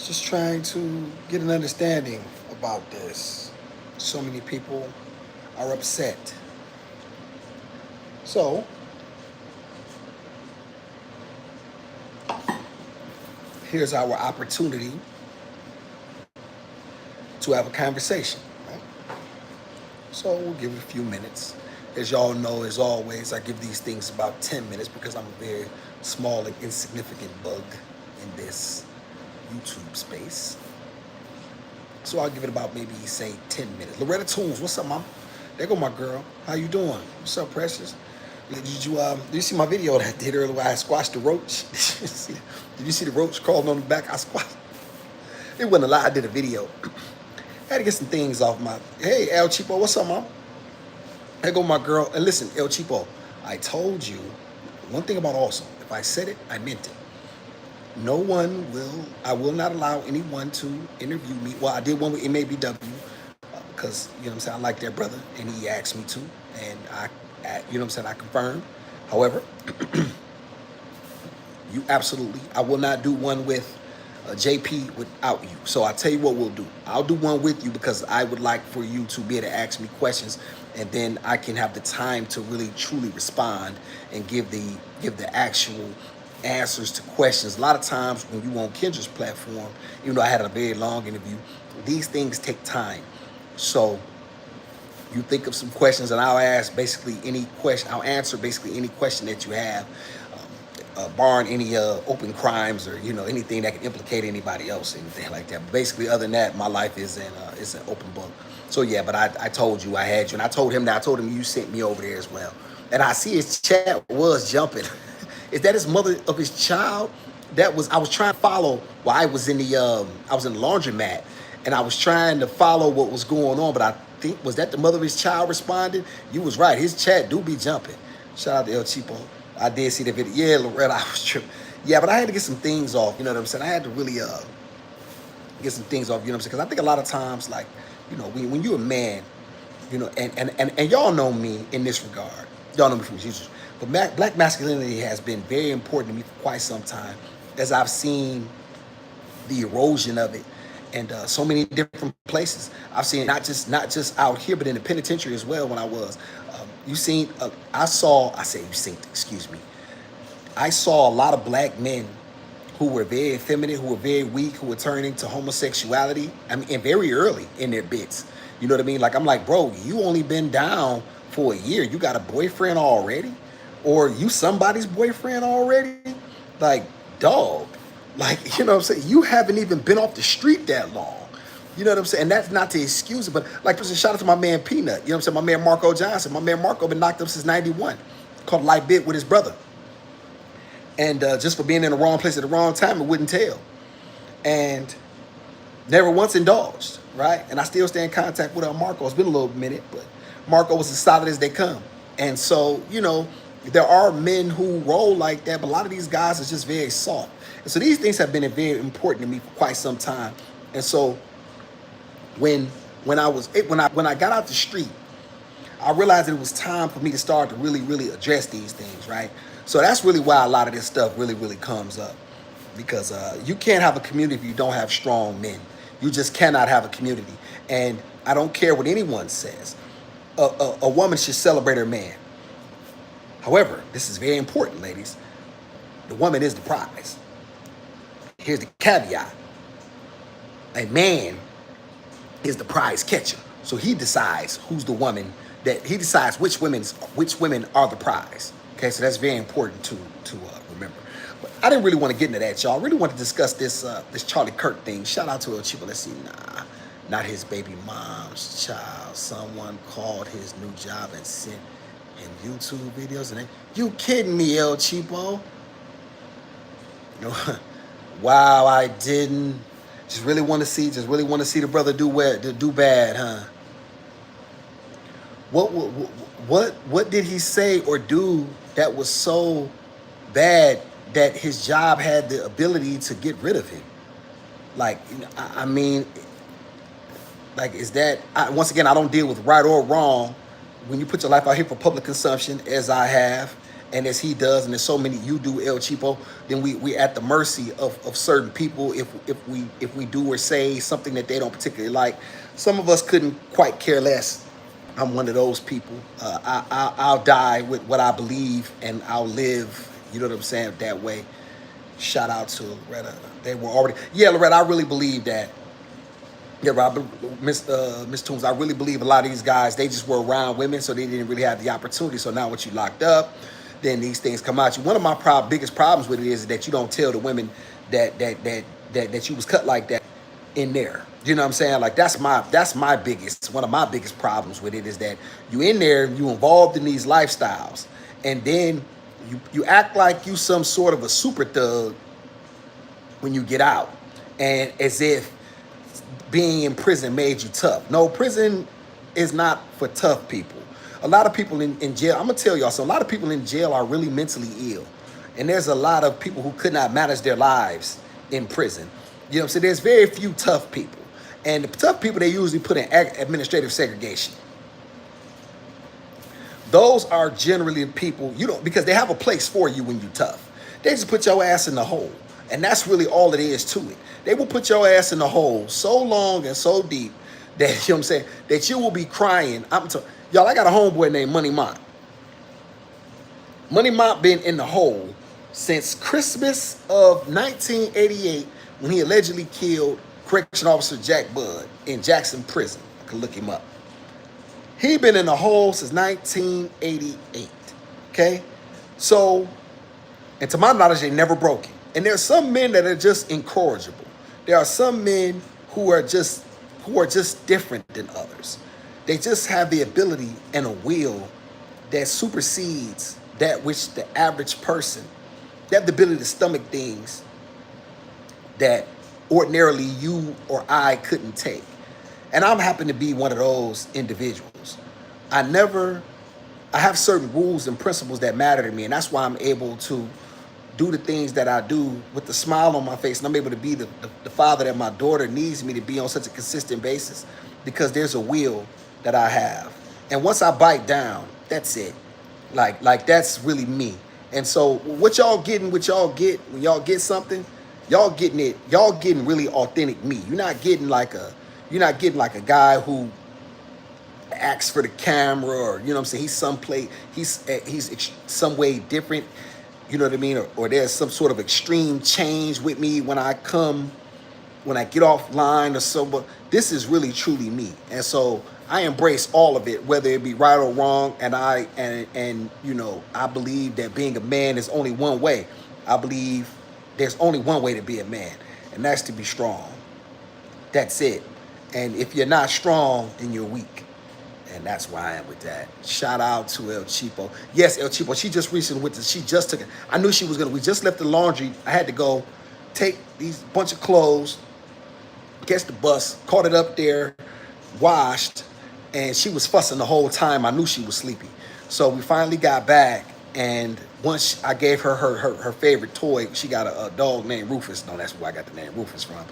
just trying to get an understanding about this. So many people are upset. So, here's our opportunity to have a conversation. Right? So, we'll give it a few minutes. As y'all know, as always, I give these things about 10 minutes because I'm a very small and insignificant bug in this YouTube space. So I'll give it about maybe say 10 minutes. Loretta Toombs, what's up, mom? There go my girl. How you doing? What's up, precious? Did you see my video that I did earlier where I squashed the roach? Did you see the roach crawling on the back? I squashed. It wasn't a lie. I did a video. I had to get some things off my. Hey, El Cheapo, what's up, mom? There go my girl. And listen, El Cheapo, I told you one thing about awesome. If I said it, I meant it. No one will, I will not allow anyone to interview me. Well, I did one with MABW because, you know what I'm saying, I like their brother and he asked me to. And you know what I'm saying, I confirmed. However, you absolutely, I will not do one with JP without you. So I'll tell you what we'll do. I'll do one with you because I would like for you to be able to ask me questions and then I can have the time to really truly respond and give the actual answers to questions. A lot of times when you on Kendra's platform, even though I had a very long interview, these things take time. So you think of some questions and I'll ask basically any question. I'll answer basically any question that you have, barring any open crimes or anything that can implicate anybody else, anything like that. But basically, other than that, my life is an open book. So yeah, but I told you I had you, and I told him that you sent me over there as well. And I see his chat was jumping. Is that his mother of his child? I was trying to follow while I was in the laundromat, and I was trying to follow what was going on. But I think was that the mother of his child responding? You was right. His chat do be jumping. Shout out to El Cheapo. I did see the video. Yeah, Loretta, I was tripping. Yeah, but I had to get some things off. You know what I'm saying? I had to really get some things off. You know what I'm saying? Because I think a lot of times, like, when you're a man, and y'all know me in this regard. Y'all know me from Jesus. But black masculinity has been very important to me for quite some time, as I've seen the erosion of it, and so many different places. I've seen it not just out here, but in the penitentiary as well. When I was, excuse me, I saw a lot of black men who were very effeminate, who were very weak, who were turning to homosexuality. I mean, and very early in their bits. You know what I mean? Like, I'm like, bro, you only been down for a year. You got a boyfriend already? Or you somebody's boyfriend already? Like, dog. Like, you know what I'm saying? You haven't even been off the street that long. You know what I'm saying? And that's not to excuse it, but like, shout out to my man Peanut. You know what I'm saying? My man Marco Johnson. My man Marco been knocked up since 91. Caught a light bit with his brother. And just for being in the wrong place at the wrong time, it wouldn't tell. And never once indulged, right? And I still stay in contact with Marco. It's been a little minute, but Marco was as solid as they come. And so, there are men who roll like that, but a lot of these guys are just very soft. And so these things have been very important to me for quite some time. And so when I got out the street, I realized that it was time for me to start to really, really address these things, right? So that's really why a lot of this stuff really, really comes up. Because you can't have a community if you don't have strong men. You just cannot have a community. And I don't care what anyone says. A woman should celebrate her man. However, this is very important, ladies. The woman is the prize. Here's the caveat. A man is the prize catcher. So he decides who's the woman he decides which women are the prize. Okay, so that's very important to remember. But I didn't really want to get into that, y'all. I really want to discuss this Charlie Kirk thing. Shout out to El Chico. Let's see. Nah, not his baby mom's child. Someone called his new job and sent him YouTube videos. And you kidding me, El Cheapo? Wow, I didn't. Just really want to see the brother do bad, huh? What did he say or do that was so bad that his job had the ability to get rid of him? Like, I mean, like, is that, once again, I don't deal with right or wrong when you put your life out here for public consumption, as I have, and as he does, and there's so many you do, El Cheapo, then we at the mercy of certain people if we do or say something that they don't particularly like. Some of us couldn't quite care less. I'm one of those people. I'll die with what I believe, and I'll live. You know what I'm saying? That way. Shout out to Loretta. They were already. Yeah, Loretta. I really believe that. Yeah, Robert, Miss Toombs. I really believe a lot of these guys, they just were around women, so they didn't really have the opportunity. So now, once you locked up, then these things come out. You. One of my biggest problems with it is that you don't tell the women that you was cut like that in there. You know what I'm saying? Like that's my biggest, one of my biggest problems with it is that you in there, you involved in these lifestyles, and then you act like you some sort of a super thug when you get out, and as if being in prison made you tough. No, prison is not for tough people. A lot of people in jail, I'm gonna tell y'all, so a lot of people in jail are really mentally ill, and there's a lot of people who could not manage their lives in prison. You know what I'm saying? There's very few tough people. And the tough people, they usually put in administrative segregation. Those are generally people, you don't, because they have a place for you when you're tough. They just put your ass in the hole. And that's really all it is to it. They will put your ass in the hole so long and so deep that, you know what I'm saying, that you will be crying. Y'all, I got a homeboy named Money Mont. Money Mont been in the hole since Christmas of 1988 when he allegedly killed Correction Officer Jack Budd in Jackson Prison. I can look him up. He been in the hole since 1988. Okay? So, and to my knowledge, they never broke it. And there are some men that are just incorrigible. There are some men who are just different than others. They just have the ability and a will that supersedes that which the average person, they have the ability to stomach things that ordinarily you or I couldn't take. And I'm happen to be one of those individuals. I have certain rules and principles that matter to me, and that's why I'm able to do the things that I do with the smile on my face, and I'm able to be the father that my daughter needs me to be on such a consistent basis, because there's a will that I have. And once I bite down, that's it. Like that's really me. And so what y'all getting, when y'all get something, y'all getting really authentic me. You're not getting like a guy who acts for the camera, or, you know what I'm saying, he's some way different, you know what I mean, or there's some sort of extreme change with me when I get offline or so. But this is really truly me, and so I embrace all of it, whether it be right or wrong. And you know, I believe that being a man is only one way. I believe there's only one way to be a man, and that's to be strong. That's it. And if you're not strong, then you're weak. And that's why I am with that. Shout out to El Cheapo. Yes, El Cheapo. She just recently she just took it. I knew she was we just left the laundry. I had to go take these bunch of clothes, catch the bus, caught it up there, washed, and she was fussing the whole time. I knew she was sleepy. So we finally got back, and once I gave her favorite toy, she got a dog named Rufus. No, that's where I got the name Rufus from.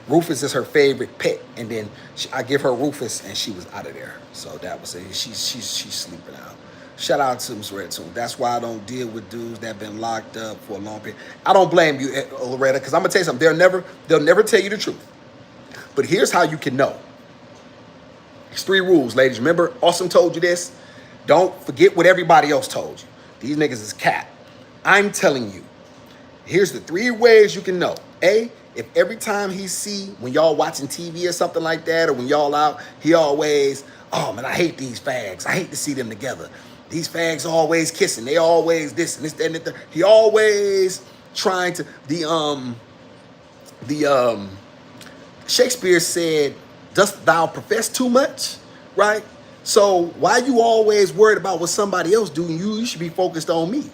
Rufus is her favorite pet, and then I give her Rufus, and she was out of there. So that was it. She's sleeping out. Shout out to Ms. Red Tune. That's why I don't deal with dudes that have been locked up for a long period. I don't blame you, Loretta, because I'm gonna tell you something. They'll never tell you the truth. But here's how you can know. There's 3 rules, ladies. Remember, Awesome told you this. Don't forget what everybody else told you. These niggas is cap. I'm telling you. Here's the 3 ways you can know. A, if every time he see, when y'all watching TV or something like that, or when y'all out, he always, oh man, I hate these fags. I hate to see them together. These fags always kissing. They always this and this, that, and the third. He always trying to, Shakespeare said, dost thou profess too much? Right? So why you always worried about what somebody else doing? You should be focused on me.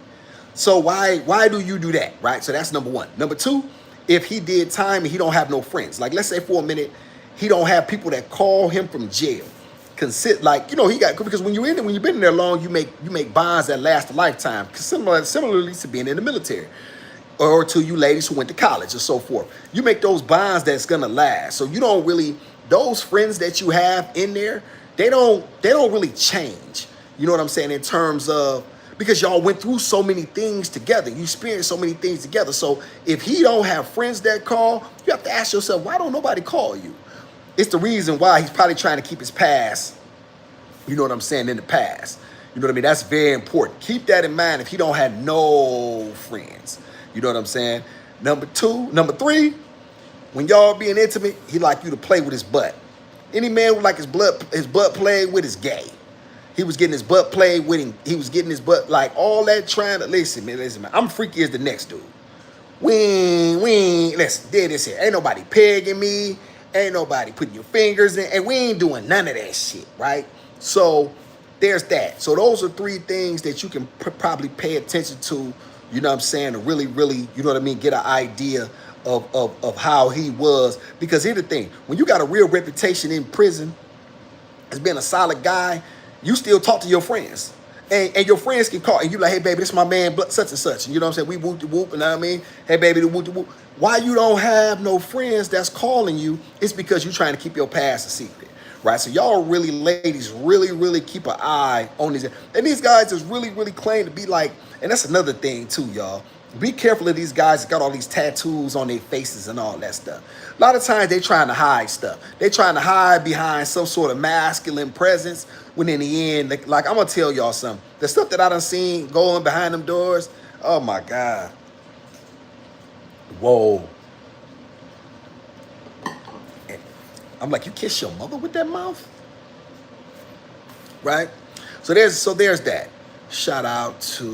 So why do you do that? Right? So that's number 1. Number 2, if he did time and he don't have no friends, like let's say for a minute, he don't have people that call him from jail. Like, you know, because when you've been in there long, you make bonds that last a lifetime. Similarly to being in the military, or to you ladies who went to college or so forth. You make those bonds that's gonna last. So you don't really, those friends that you have in there, they don't really change. You know what I'm saying? In terms of, because y'all went through so many things together. You experienced so many things together. So if he don't have friends that call, you have to ask yourself, why don't nobody call you? It's the reason why he's probably trying to keep his past, you know what I'm saying, in the past. You know what I mean? That's very important. Keep that in mind if he don't have no friends. You know what I'm saying? Number three, when y'all being intimate, he like you to play with his butt. Any man would like his butt played with is gay. He was getting his butt played with him. He was getting his butt, like all that trying to, listen, man. I'm freaky as the next dude. Listen, did this here. Ain't nobody pegging me. Ain't nobody putting your fingers in. And we ain't doing none of that shit, right? So there's that. So those are three things that you can probably pay attention to, you know what I'm saying, to really, really, you know what I mean, get an idea of how he was. Because here's the thing, when you got a real reputation in prison as being a solid guy, you still talk to your friends. And your friends can call and you like, hey baby, this is my man such and such. And you know what I'm saying? We whoop de whoop, you know what I mean? Hey baby, the whoop de whoop. Why you don't have no friends that's calling you? It's because you're trying to keep your past a secret. Right? So y'all really, ladies, really, really keep an eye on these. And these guys just really, really claim to be like, and that's another thing too, y'all. Be careful of these guys that got all these tattoos on their faces and all that stuff. A lot of times they trying to hide stuff. They trying to hide behind some sort of masculine presence when in the end, like I'm going to tell y'all something. The stuff that I done seen going behind them doors, oh my God. Whoa. I'm like, you kiss your mother with that mouth? Right? So there's that. Shout out to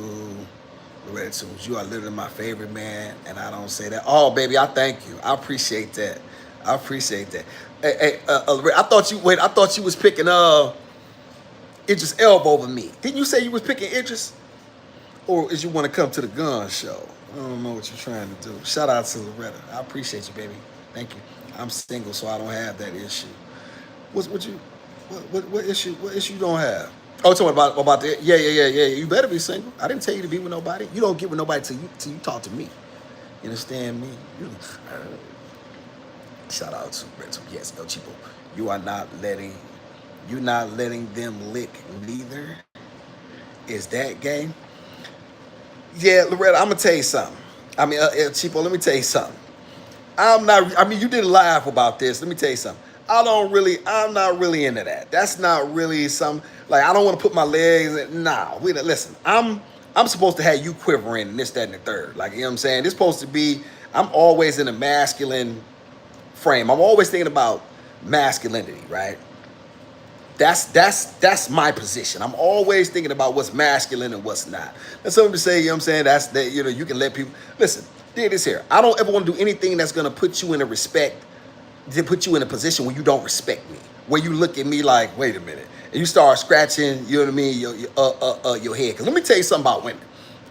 Loretta Tunes. You are literally my favorite, man, and I don't say that. Oh, baby, I thank you. I appreciate that. I appreciate that. Hey, I thought you was picking Idris Elba over me. Didn't you say you was picking Idris? Or is you want to come to the gun show? I don't know what you're trying to do. Shout out to Loretta. I appreciate you, baby. Thank you. I'm single, so I don't have that issue. What issue? What issue you don't have? Oh, talking about the yeah. You better be single. I didn't tell you to be with nobody. You don't get with nobody till you talk to me. You understand me? Shout out to Rental. Yes, El Chipo. You're not letting them lick neither. Is that gay? Yeah, Loretta, I'm gonna tell you something. I mean, El Chipo, let me tell you something. You did laugh about this. Let me tell you something. I'm not really into that. That's not really something, like, I don't want to put my legs in. Nah, listen, I'm supposed to have you quivering and this, that, and the third. Like, you know what I'm saying? This supposed to be, I'm always in a masculine frame. I'm always thinking about masculinity, right? That's my position. I'm always thinking about what's masculine and what's not. That's something to say, you know what I'm saying? That's that, you know, you can let people listen. Dig this here. I don't ever want to do anything that's gonna put you in a position where you don't respect me, where you look at me like, wait a minute, and you start scratching, you know what I mean, your head. Because let me tell you something about women,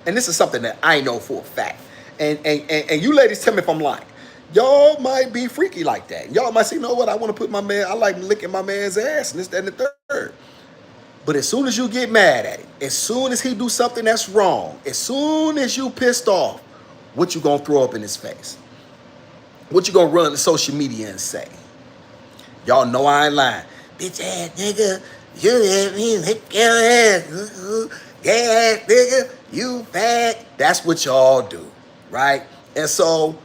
and this is something that I know for a fact. And you ladies tell me if I'm lying. Y'all might be freaky like that. Y'all might say, you know what, I want to put my man, I like licking my man's ass and this, that, and the third. But as soon as you get mad at him, as soon as he do something that's wrong, as soon as you pissed off, what you gonna throw up in his face? What you gonna run to social media and say? Y'all know I ain't lying. Bitch ass nigga, you let me lick your ass. Yeah, ass nigga, you fat. That's what y'all do, right? And so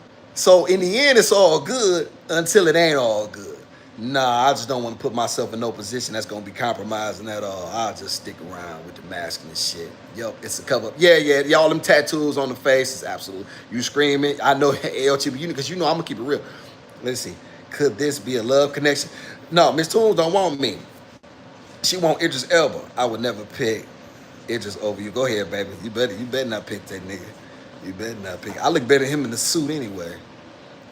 in the end, it's all good until it ain't all good. Nah, I just don't want to put myself in no position that's going to be compromising at all. I'll just stick around with the masculine shit. Yo, it's a cover. Yeah, y'all them tattoos on the face is absolute. You screaming. I know LTV, because you know I'm going to keep it real. Let's see. Could this be a love connection? No, Miss Tunes don't want me. She want Idris Elba. I would never pick Idris over you. Go ahead, baby. You better not pick that nigga. You better not pick. I look better than him in the suit anyway.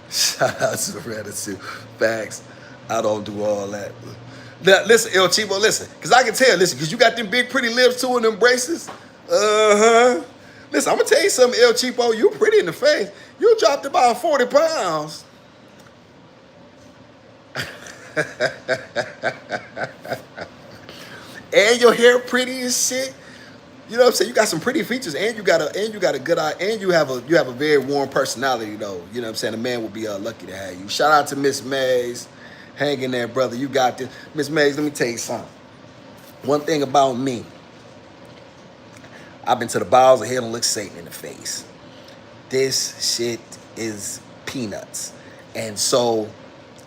Shout out to the Reddit. Facts. I don't do all that. Now, listen, El Chivo, listen, because I can tell, listen, because you got them big pretty lips too and them braces. Listen, I'm going to tell you something, El Chivo, you pretty in the face. You dropped about 40 pounds. And your hair pretty as shit. You know what I'm saying? You got some pretty features, and you got a good eye, and you have a very warm personality, though. You know what I'm saying? A man would be lucky to have you. Shout out to Miss Mays. Hang in there, brother. You got this. Miss Mays, let me tell you something. One thing about me, I've been to the bowels of hell and looked Satan in the face. This shit is peanuts. And so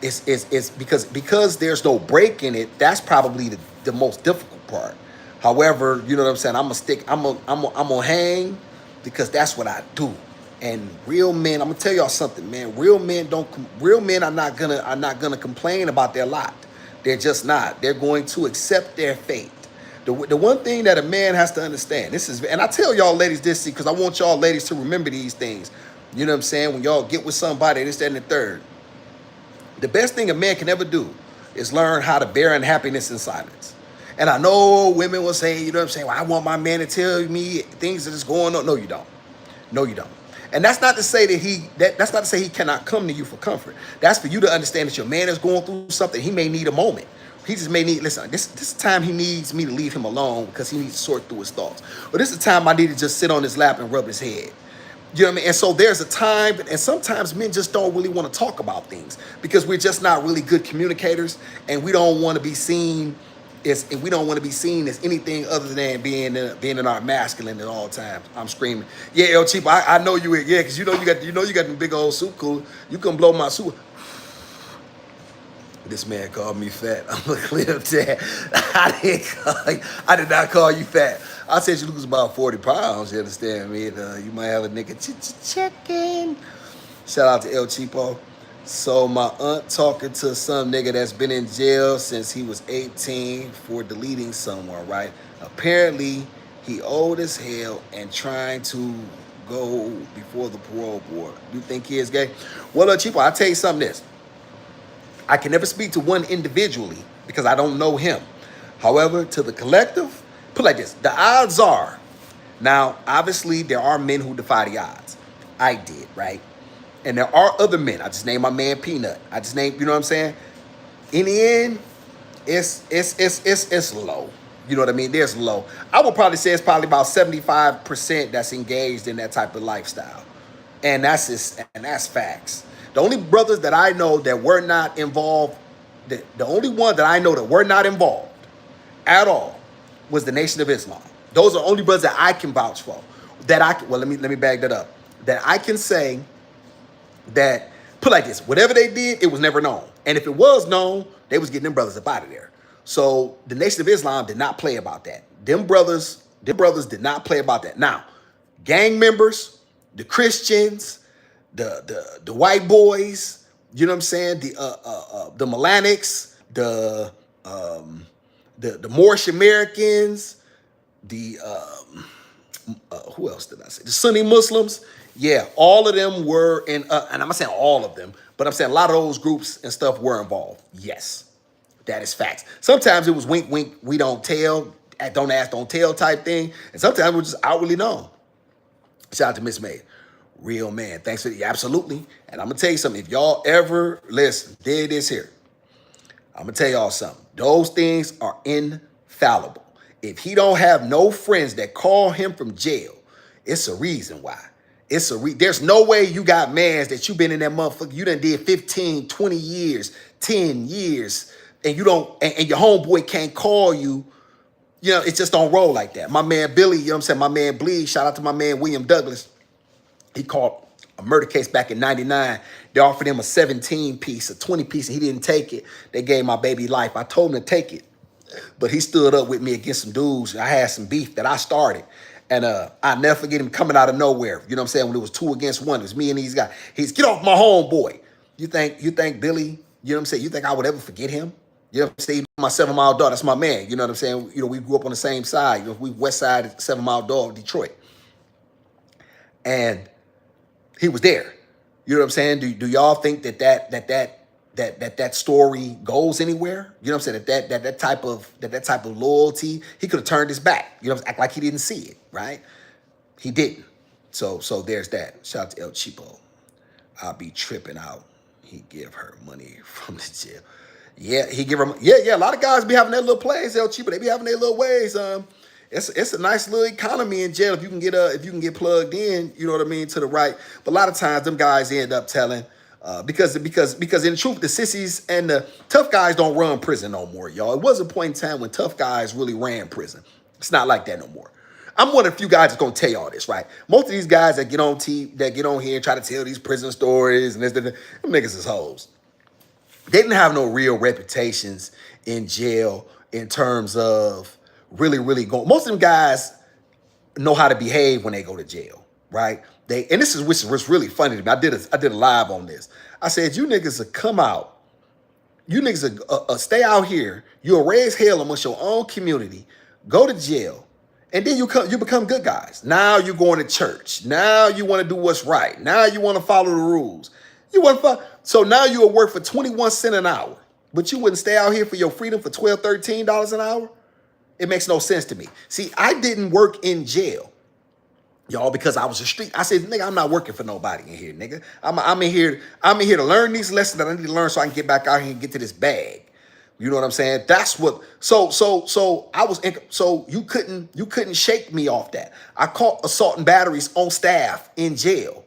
it's because there's no break in it, that's probably the most difficult part. However, you know what I'm saying? I'm gonna hang because that's what I do. And real men, I'm gonna tell y'all something, man. Real men are not gonna complain about their lot. They're just not. They're going to accept their fate. The one thing that a man has to understand, and I tell y'all ladies this, because I want y'all ladies to remember these things. You know what I'm saying? When y'all get with somebody, this, that, and the third. The best thing a man can ever do is learn how to bear unhappiness in silence. And I know women will say, you know what I'm saying? Well, I want my man to tell me things that is going on. No, you don't. No, you don't. And that's not to say that's not to say he cannot come to you for comfort. That's for you to understand that your man is going through something. He may need a moment. He just may need, listen, this time he needs me to leave him alone because he needs to sort through his thoughts. But this is the time I need to just sit on his lap and rub his head. You know what I mean? And so there's a time, and sometimes men just don't really want to talk about things because we're just not really good communicators, and we don't want to be seen as anything other than being in our masculine at all times. I'm screaming, yeah, El Cheapo, I know you, yeah, because you know you got the big old soup cooler. You can blow my soup. This man called me fat. I'm gonna clear up that. I did not call you fat. I said you lose about 40 pounds. You understand me? You might have a nigga chicken. Shout out to El Cheapo. So my aunt talking to some nigga that's been in jail since he was 18 for deleting someone, right? Apparently he old as hell and trying to go before the parole board. You think he is gay? Well, El Cheapo, I'll tell you something this. I can never speak to one individually because I don't know him. However, to the collective, put it like this, the odds are, now, obviously, there are men who defy the odds. I did, right? And there are other men. I just named my man Peanut. I just named, you know what I'm saying? In the end, it's low. You know what I mean? There's low. I would probably say it's probably about 75% that's engaged in that type of lifestyle. And that's facts. The only brothers that I know that were not involved, the only one that I know that were not involved at all was the Nation of Islam. Those are the only brothers that I can vouch for. Let me bag that up. That I can say that, put like this, whatever they did, it was never known. And if it was known, they was getting them brothers up out of there. So the Nation of Islam did not play about that. Them brothers did not play about that. Now, gang members, the Christians, the white boys, you know what I'm saying? The Melanics, the Moorish Americans, who else did I say? The Sunni Muslims. Yeah, all of them were in, and I'm not saying all of them, but I'm saying a lot of those groups and stuff were involved. Yes, that is facts. Sometimes it was wink, wink, we don't tell, don't ask, don't tell type thing. And sometimes we're just outwardly known. Shout out to Miss May. Real man. Thanks for the, absolutely. And I'm going to tell you something. If y'all ever, listen, there it is here. I'm going to tell y'all something. Those things are infallible. If he don't have no friends that call him from jail, it's a reason why. There's no way you got mans that you been in that motherfucker. You done did 15, 20 years, 10 years, and you don't, and your homeboy can't call you. You know, it just don't roll like that. My man Billy, you know what I'm saying? My man Bleed, shout out to my man William Douglas. He called a murder case back in 99. They offered him a 17 piece, a 20 piece, and he didn't take it. They gave my baby life. I told him to take it, but he stood up with me against some dudes. I had some beef that I started. And I'll never forget him coming out of nowhere. You know what I'm saying? When it was 2 against 1, it was me and these guys. He's, get off my homeboy. You think Billy, you know what I'm saying? You think I would ever forget him? You know what I'm saying? My 7 Mile Dog, that's my man. You know what I'm saying? You know, we grew up on the same side. You know, we West Side, 7 Mile Dog, Detroit. And he was there. You know what I'm saying? Do y'all think that story goes anywhere? You know what I'm saying? That type of loyalty, he could have turned his back. You know, act like he didn't see it, right? He didn't. So there's that. Shout out to El Cheapo. I'll be tripping out. He give her money from the jail. Yeah, he give her. Yeah. A lot of guys be having their little plays, El Cheapo. They be having their little ways. It's a nice little economy in jail if you can get plugged in. You know what I mean, to the right. But a lot of times them guys end up telling. Because in the truth, the sissies and the tough guys don't run prison no more, y'all. It was a point in time when tough guys really ran prison. It's not like that no more. I'm one of the few guys that's gonna tell y'all this, right? Most of these guys that get on TV, that get on here and try to tell these prison stories and this, them niggas is hoes. They didn't have no real reputations in jail in terms of really, really going. Most of them guys know how to behave when they go to jail, right? And this is which was really funny to me. I did a live on this. I said, you niggas will come out, you niggas will stay out here, you'll raise hell amongst your own community, go to jail, and then you become good guys. Now you're going to church. Now you want to do what's right. Now you want to follow the rules. You want to follow. So now you will work for 21 cents an hour, but you wouldn't stay out here for your freedom for $12, $13 an hour? It makes no sense to me. See, I didn't work in jail, y'all, because I was a street. I said, nigga, I'm not working for nobody in here, nigga. I'm in here to learn these lessons that I need to learn so I can get back out here and get to this bag. You know what I'm saying? That's what. So I was. So you couldn't shake me off that. I caught assault and batteries on staff in jail,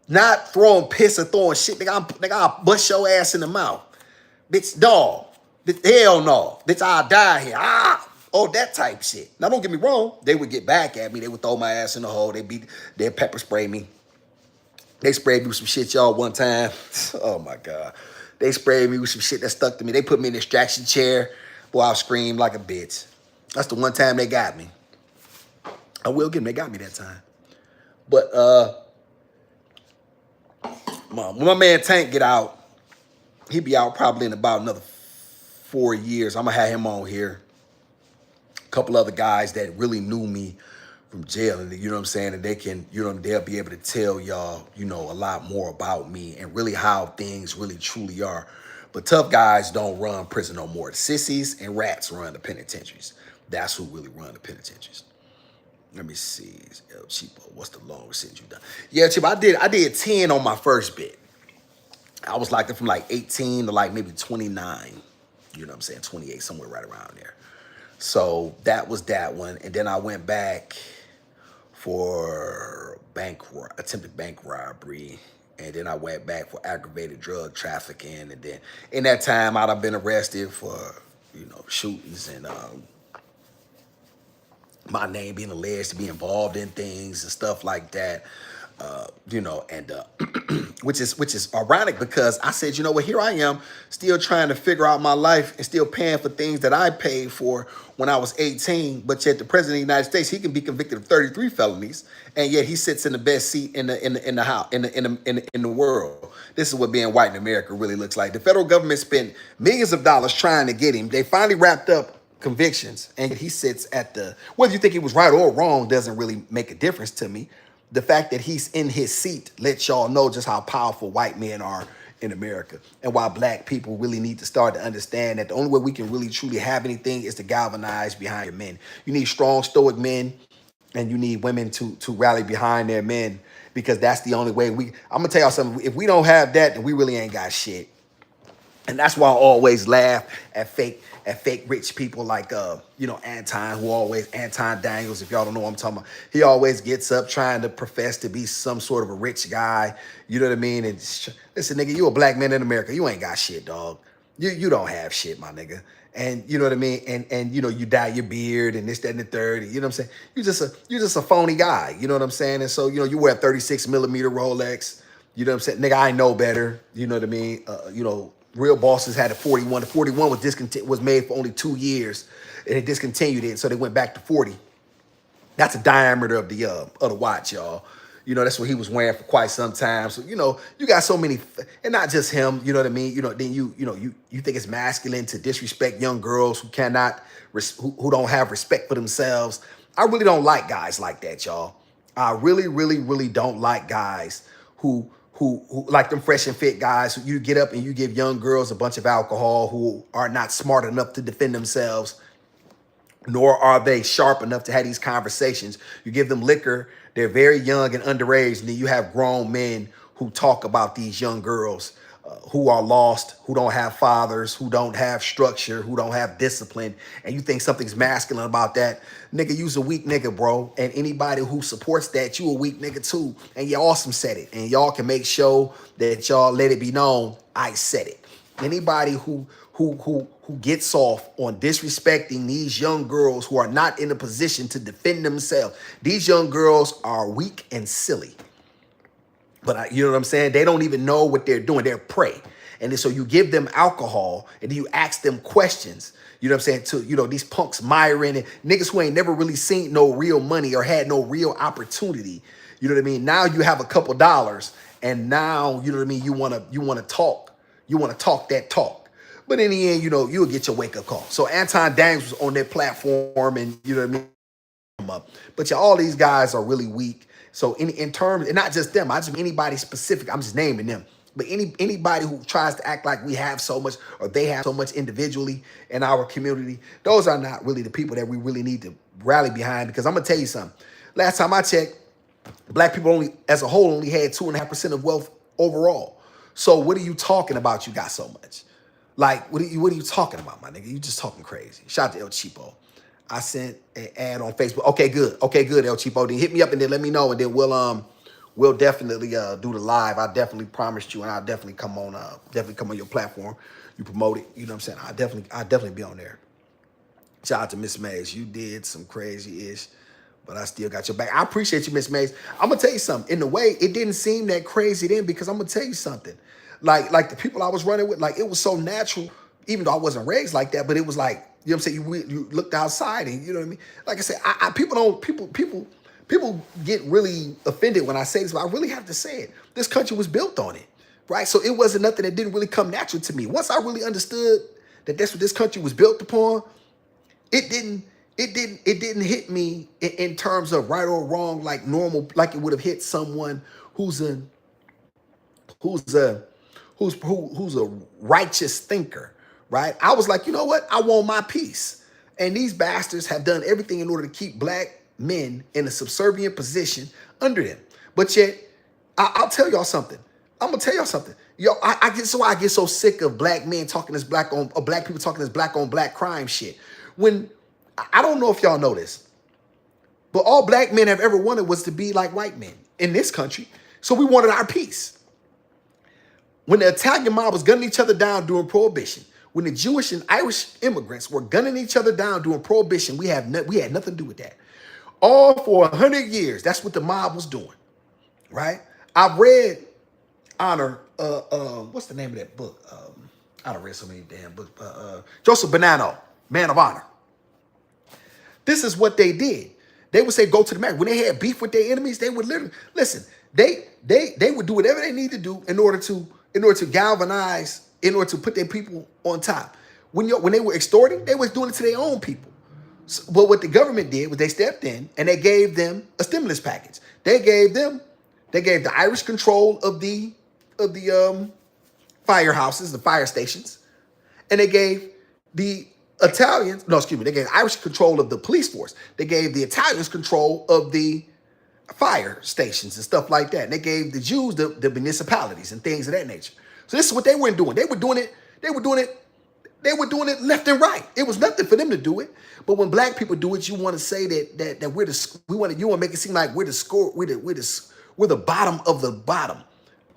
not throwing piss or throwing shit. Nigga, I'll bust your ass in the mouth, bitch. Dog, hell no, bitch. I'll die here. Oh, that type shit. Now, don't get me wrong. They would get back at me. They would throw my ass in the hole. They'd pepper spray me. They sprayed me with some shit, y'all, one time. Oh, my God. They sprayed me with some shit that stuck to me. They put me in an extraction chair. Boy, I screamed like a bitch. That's the one time they got me. I will get them. They got me that time. But when my man Tank get out, he'll be out probably in about another 4 years. I'm going to have him on here. Couple other guys that really knew me from jail, and you know what I'm saying, and they can, they'll be able to tell y'all, a lot more about me and really how things really truly are. But tough guys don't run prison no more. Sissies and rats run the penitentiaries. That's who really run the penitentiaries. Let me see, El Cheapo, what's the longest sentence you done? Yeah, Cheapo, I did 10 on my first bit. I was like from like 18 to like maybe 29. You know what I'm saying, 28, somewhere right around there. So that was that one. And then I went back for attempted bank robbery. And then I went back for aggravated drug trafficking. And then in that time, I'd have been arrested for, shootings and my name being alleged to be involved in things and stuff like that. Which is ironic because I said, here I am still trying to figure out my life and still paying for things that I paid for when I was 18, but yet the president of the United States, he can be convicted of 33 felonies, and yet he sits in the best seat in the house in the world. This is what being white in America really looks like. The federal government spent millions of dollars trying to get him. They finally wrapped up convictions, and he sits at whether you think he was right or wrong doesn't really make a difference to me. The fact that he's in his seat lets y'all know just how powerful white men are in America, and why black people really need to start to understand that the only way we can really truly have anything is to galvanize behind your men. You need strong, stoic men, and you need women to rally behind their men, because that's the only way I'm gonna tell y'all something. If we don't have that, then we really ain't got shit. And that's why I always laugh at fake rich people like Anton Daniels, if y'all don't know what I'm talking about. He always gets up trying to profess to be some sort of a rich guy. You know what I mean? And listen, nigga, you a black man in America. You ain't got shit, dog. You don't have shit, my nigga. And you know what I mean? And you dye your beard and this, that, and the third. You know what I'm saying? You're just a phony guy. You know what I'm saying? And so, you wear a 36 millimeter Rolex. You know what I'm saying? Nigga, I know better. You know what I mean? Real bosses had a 41. The 41 was made for only 2 years, and they discontinued it, so they went back to 40. That's the diameter of the watch, y'all. That's what he was wearing for quite some time. So, you got so many, and not just him, you know what I mean? Then you think it's masculine to disrespect young girls who who don't have respect for themselves. I really don't like guys like that, y'all. I really, really, really don't like guys who like them fresh and fit guys who you get up and you give young girls a bunch of alcohol, who are not smart enough to defend themselves, nor are they sharp enough to have these conversations. You give them liquor, they're very young and underage, and then you have grown men who talk about these young girls who are lost, who don't have fathers, who don't have structure, who don't have discipline, and you think something's masculine about that. Nigga, you's a weak nigga, bro. And anybody who supports that, you a weak nigga too. And you awesome said it. And y'all can make sure that y'all let it be known I said it. Anybody who who gets off on disrespecting these young girls who are not in a position to defend themselves. These young girls are weak and silly. But you know what I'm saying? They don't even know what they're doing. They're prey. And then, so you give them alcohol and then you ask them questions. You know what I'm saying? To, you know, these punks, Myron and niggas who ain't never really seen no real money or had no real opportunity. You know what I mean? Now you have a couple dollars and now, you know what I mean? You want to talk. You want to talk that talk. But in the end, you know, you'll get your wake up call. So Anton Daniels was on their platform and, you know what I mean? Up. But yeah, all these guys are really weak. So in terms, and not just them, I just anybody specific, I'm just naming them. But anybody who tries to act like we have so much or they have so much individually in our community, those are not really the people that we really need to rally behind. Because I'm gonna tell you something. Last time I checked, black people only, as a whole, only had 2.5% of wealth overall. So what are you talking about? You got so much. Like, what are you talking about, my nigga? You just talking crazy. Shout out to El Cheapo. I sent an ad on Facebook. Okay, good. Okay, good, El Cheapo. Then hit me up and then let me know, and then we'll definitely do the live. I definitely promised you, and I'll definitely come on your platform. You promote it. You know what I'm saying? I'll definitely be on there. Shout out to Miss Mays. You did some crazy-ish, but I still got your back. I appreciate you, Miss Mays. I'm gonna tell you something. In a way, it didn't seem that crazy then because I'm gonna tell you something. Like the people I was running with, like it was so natural, even though I wasn't raised like that, but it was like, you know what I'm saying? You looked outside and you know what I mean? Like I said, people get really offended when I say this, but I really have to say it. This country was built on it, right? So it wasn't nothing that didn't really come natural to me. Once I really understood that that's what this country was built upon, it didn't hit me in terms of right or wrong, like normal, like it would have hit someone who's a righteous thinker, right? I was like, you know what? I want my peace. And these bastards have done everything in order to keep black men in a subservient position under them. But yet, I'll tell y'all something. I'm gonna tell y'all something. Yo, I get so sick of black men talking this black on, or black people talking this black on black crime shit. When I don't know if y'all know this, but all black men have ever wanted was to be like white men in this country. So we wanted our peace. When the Italian mob was gunning each other down during Prohibition, when the Jewish and Irish immigrants were gunning each other down during Prohibition, we had nothing to do with that. All for 100 years, that's what the mob was doing, right? I've read Honor, what's the name of that book? I don't read so many damn books. Joseph Bonanno, Man of Honor. This is what they did. They would say, go to the Mac. When they had beef with their enemies, they would literally, listen, they would do whatever they need to do in order to galvanize, in order to put their people on top. When they were extorting, they was doing it to their own people. So, but what the government did was they stepped in and they gave them a stimulus package. They gave the Irish control of the firehouses, the fire stations, and they gave the Italians, no, excuse me, they gave Irish control of the police force. They gave the Italians control of the fire stations and stuff like that. And they gave the Jews the municipalities and things of that nature. So this is what they weren't doing. They were doing it left and right. It was nothing for them to do it. But when black people do it, you want to say that you want to make it seem like we're the bottom of the bottom.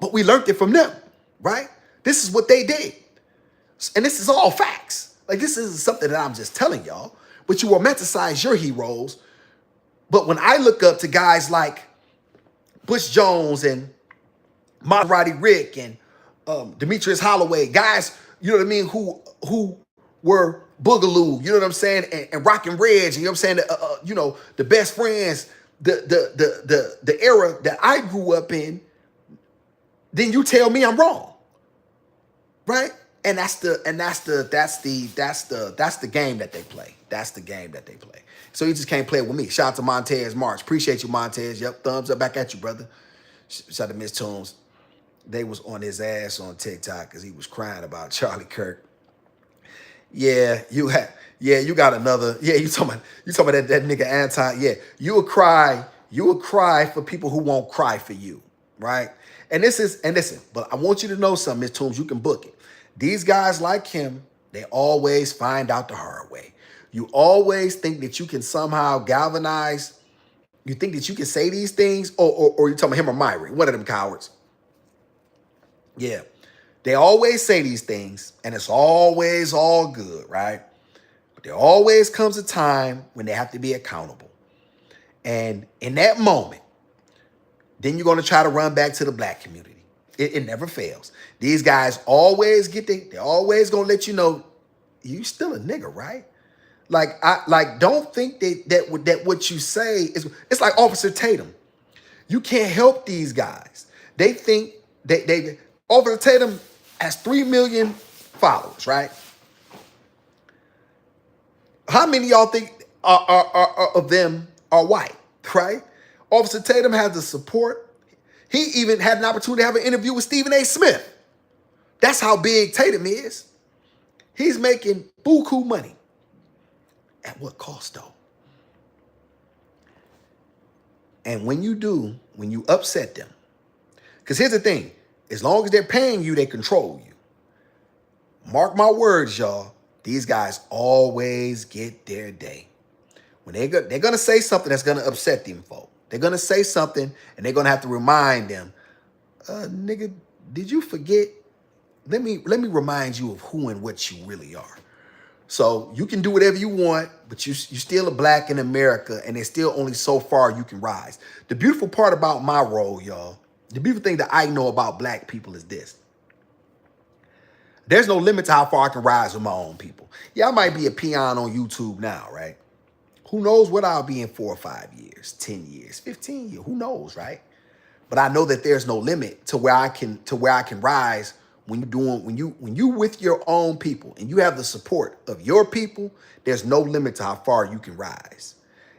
But we learned it from them, right? This is what they did. And this is all facts. Like, this isn't something that I'm just telling y'all, but you romanticize your heroes. But when I look up to guys like Bush Jones and Maserati Rick and Demetrius Holloway, guys, you know what I mean, who were Boogaloo, you know what I'm saying, and Rockin' Reg, you know what I'm saying, the best friends, the era that I grew up in, then you tell me I'm wrong, right? And that's the game that they play. That's the game that they play. So you just can't play it with me. Shout out to Montez March. Appreciate you, Montez. Yep, thumbs up back at you, brother. Shout out to Miss Toombs. They was on his ass on TikTok because he was crying about Charlie Kirk. Yeah, you got another. Yeah, you talking about that nigga Anton. Yeah, you will cry for people who won't cry for you, right? And listen, but I want you to know something, Miss Toombs, you can book it. These guys like him, they always find out the hard way. You always think that you can somehow galvanize. You think that you can say these things, or you're talking about him or Myrie, one of them cowards. Yeah. They always say these things, and it's always all good, right? But there always comes a time when they have to be accountable. And in that moment, then you're going to try to run back to the black community. It never fails. These guys always they're always going to let you know, you still a nigga, right? Don't think that what you say is, it's like Officer Tatum. You can't help these guys. They think they Officer Tatum has 3 million followers, right? How many of y'all think of them are white, right? Officer Tatum has the support. He even had an opportunity to have an interview with Stephen A. Smith. That's how big Tatum is. He's making buku money. At what cost, though? And when you upset them, because here's the thing, as long as they're paying you, they control you. Mark my words, y'all, these guys always get their day. When they're going to say something that's going to upset them folk. They're going to say something, and they're going to have to remind them, nigga, did you forget? Let me remind you of who and what you really are. So you can do whatever you want, but you still a black in America, and there's still only so far you can rise. The beautiful part about my role, y'all, the beautiful thing that I know about black people is this. There's no limit to how far I can rise with my own people. Yeah, I might be a peon on YouTube now, right? Who knows what I'll be in 4 or 5 years, 10 years, 15 years, who knows, right? But I know that there's no limit to where I can rise when you with your own people and you have the support of your people. There's no limit to how far you can rise.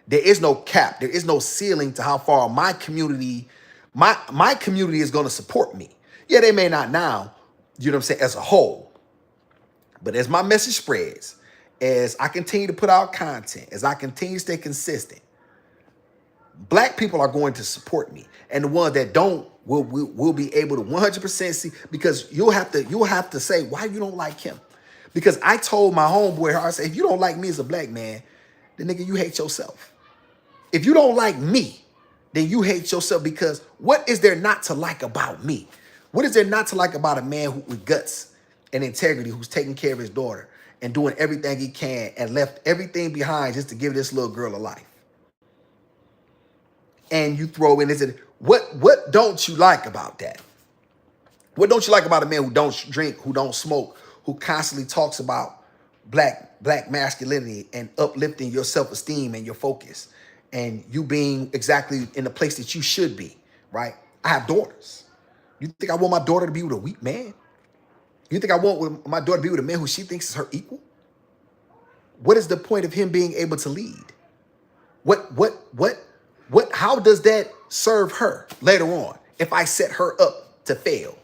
There is no cap. There is no ceiling to how far my community is going to support me. Yeah, they may not now, you know what I'm saying, as a whole. But as my message spreads, as I continue to put out content, as I continue to stay consistent, black people are going to support me. And the ones that don't will be able to 100% see, because you'll have to say why you don't like him. Because I told my homeboy, I said, if you don't like me as a black man, then nigga, you hate yourself. If you don't like me, then you hate yourself, because what is there not to like about me? What is there not to like about a man with guts and integrity, who's taking care of his daughter and doing everything he can and left everything behind just to give this little girl a life? And you throw in, what don't you like about that? What don't you like about a man who don't drink, who don't smoke, who constantly talks about black masculinity and uplifting your self-esteem and your focus and you being exactly in the place that you should be, right? I have daughters. You think I want my daughter to be with a weak man? You think I want my daughter to be with a man who she thinks is her equal? What is the point of him being able to lead? How does that serve her later on if I set her up to fail?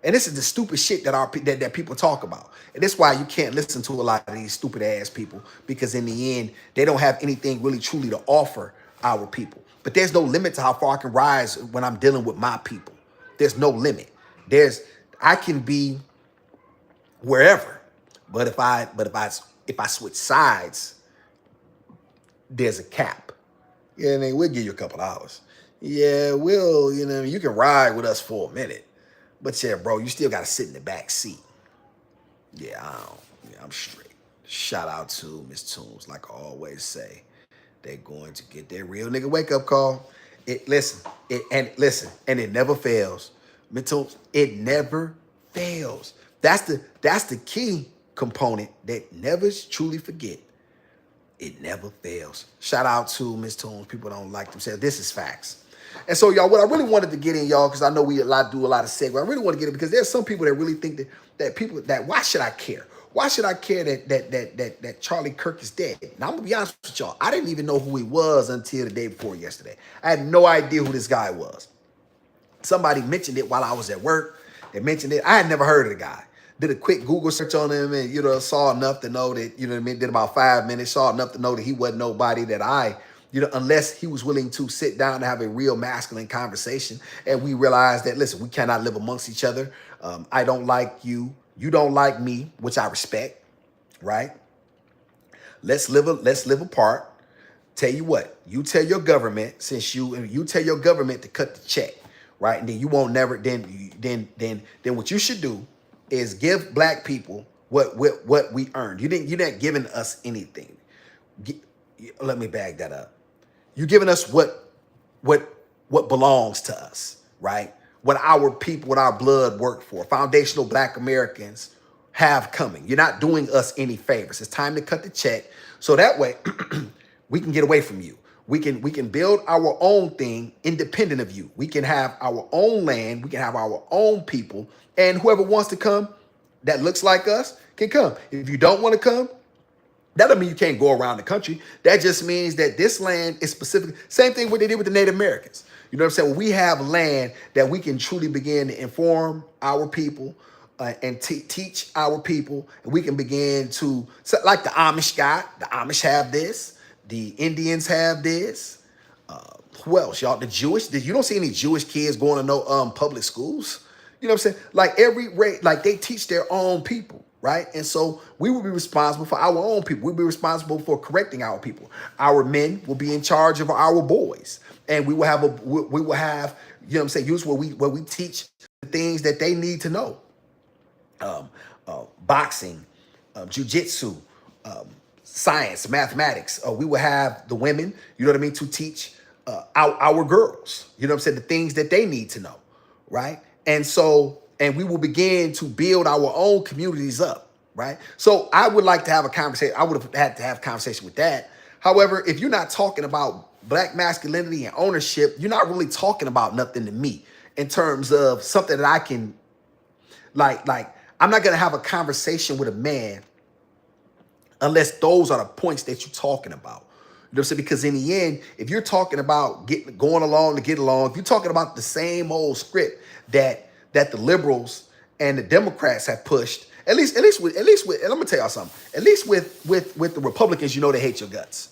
And this is the stupid shit that people talk about. And that's why you can't listen to a lot of these stupid ass people, because in the end, they don't have anything really truly to offer our people. But there's no limit to how far I can rise when I'm dealing with my people. There's no limit. I can be wherever, but if I switch sides, there's a cap. Yeah, and we'll give you a couple hours. Yeah, you can ride with us for a minute. But yeah, bro, you still got to sit in the back seat. Yeah, I'm straight. Shout out to Miss Tunes. Like I always say, they're going to get their real nigga wake up call. And it never fails. Miss Tunes, it never fails. That's the key component that never truly forget. It never fails. Shout out to Miss Tunes. People don't like themselves. This is facts. And so, y'all, what I really wanted to get in, y'all, because I know we do a lot of segue. I really want to get in because there's some people that really think that why should I care? Why should I care that Charlie Kirk is dead? Now, I'm going to be honest with y'all. I didn't even know who he was until the day before yesterday. I had no idea who this guy was. Somebody mentioned it while I was at work. They mentioned it. I had never heard of the guy. Did a quick Google search on him and, saw enough to know that, did about 5 minutes, saw enough to know that he wasn't nobody that unless he was willing to sit down and have a real masculine conversation. And we realized that, listen, we cannot live amongst each other. I don't like you. You don't like me, which I respect, right? Let's live apart. Tell you what, you tell your government, since you tell your government to cut the check, right? And then you won't never, then what you should do, is give black people what we earned. You're not giving us anything. Let me bag that up. You're giving us what what belongs to us, right? What our people, what our blood worked for. Foundational black Americans have coming. You're not doing us any favors. It's time to cut the check so that way we can get away from you. We can build our own thing independent of you. We can have our own land. We can have our own people. And whoever wants to come that looks like us can come. If you don't want to come, that doesn't mean you can't go around the country. That just means that this land is specific. Same thing what they did with the Native Americans. You know what I'm saying? Well, we have land that we can truly begin to inform our people and teach our people. And we can begin to, so like the Amish got, the Amish have this. The Indians have this. Who else, y'all? The Jewish. You don't see any Jewish kids going to no public schools. You know what I'm saying? Like every rate, like they teach their own people, right? And so we will be responsible for our own people. We'll be responsible for correcting our people. Our men will be in charge of our boys, and we will have you know what I'm saying, use where we teach the things that they need to know. Boxing, jujitsu, science, mathematics. We will have the women, you know what I mean, to teach our girls, you know what I'm saying, the things that they need to know, right? And so, and we will begin to build our own communities up, right? So I would like to have a conversation. I would have had to have a conversation with that. However, if you're not talking about black masculinity and ownership, you're not really talking about nothing to me in terms of something that I can, like, I'm not going to have a conversation with a man unless those are the points that you're talking about. You know what I'm saying? Because in the end, if you're talking about going along to get along, if you're talking about the same old script that the liberals and the Democrats have pushed, at least with, and let me tell y'all something, at least with the Republicans, you know they hate your guts,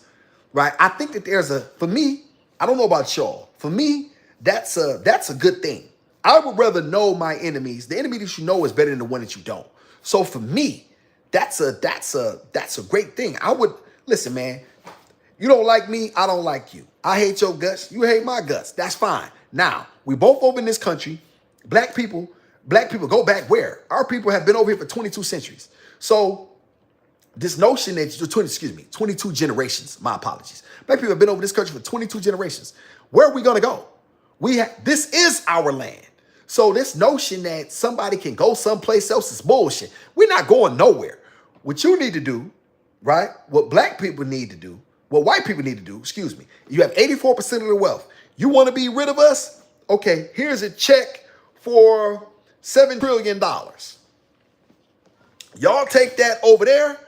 right? I think that for me, I don't know about y'all. For me, that's a good thing. I would rather know my enemies. The enemy that you know is better than the one that you don't. So for me, that's a great thing. I would listen, man. You don't like me, I don't like you. I hate your guts, you hate my guts. That's fine. Now, we both over in this country. Black people go back where? Our people have been over here for 22 centuries. So this notion that 22 generations, my apologies. Black people have been over this country for 22 generations. Where are we gonna go? This is our land. So this notion that somebody can go someplace else is bullshit. We're not going nowhere. What you need to do, right? What black people need to do, what white people need to do, excuse me. You have 84% of the wealth. You want to be rid of us? Okay, here's a check for $7 trillion. Y'all take that over there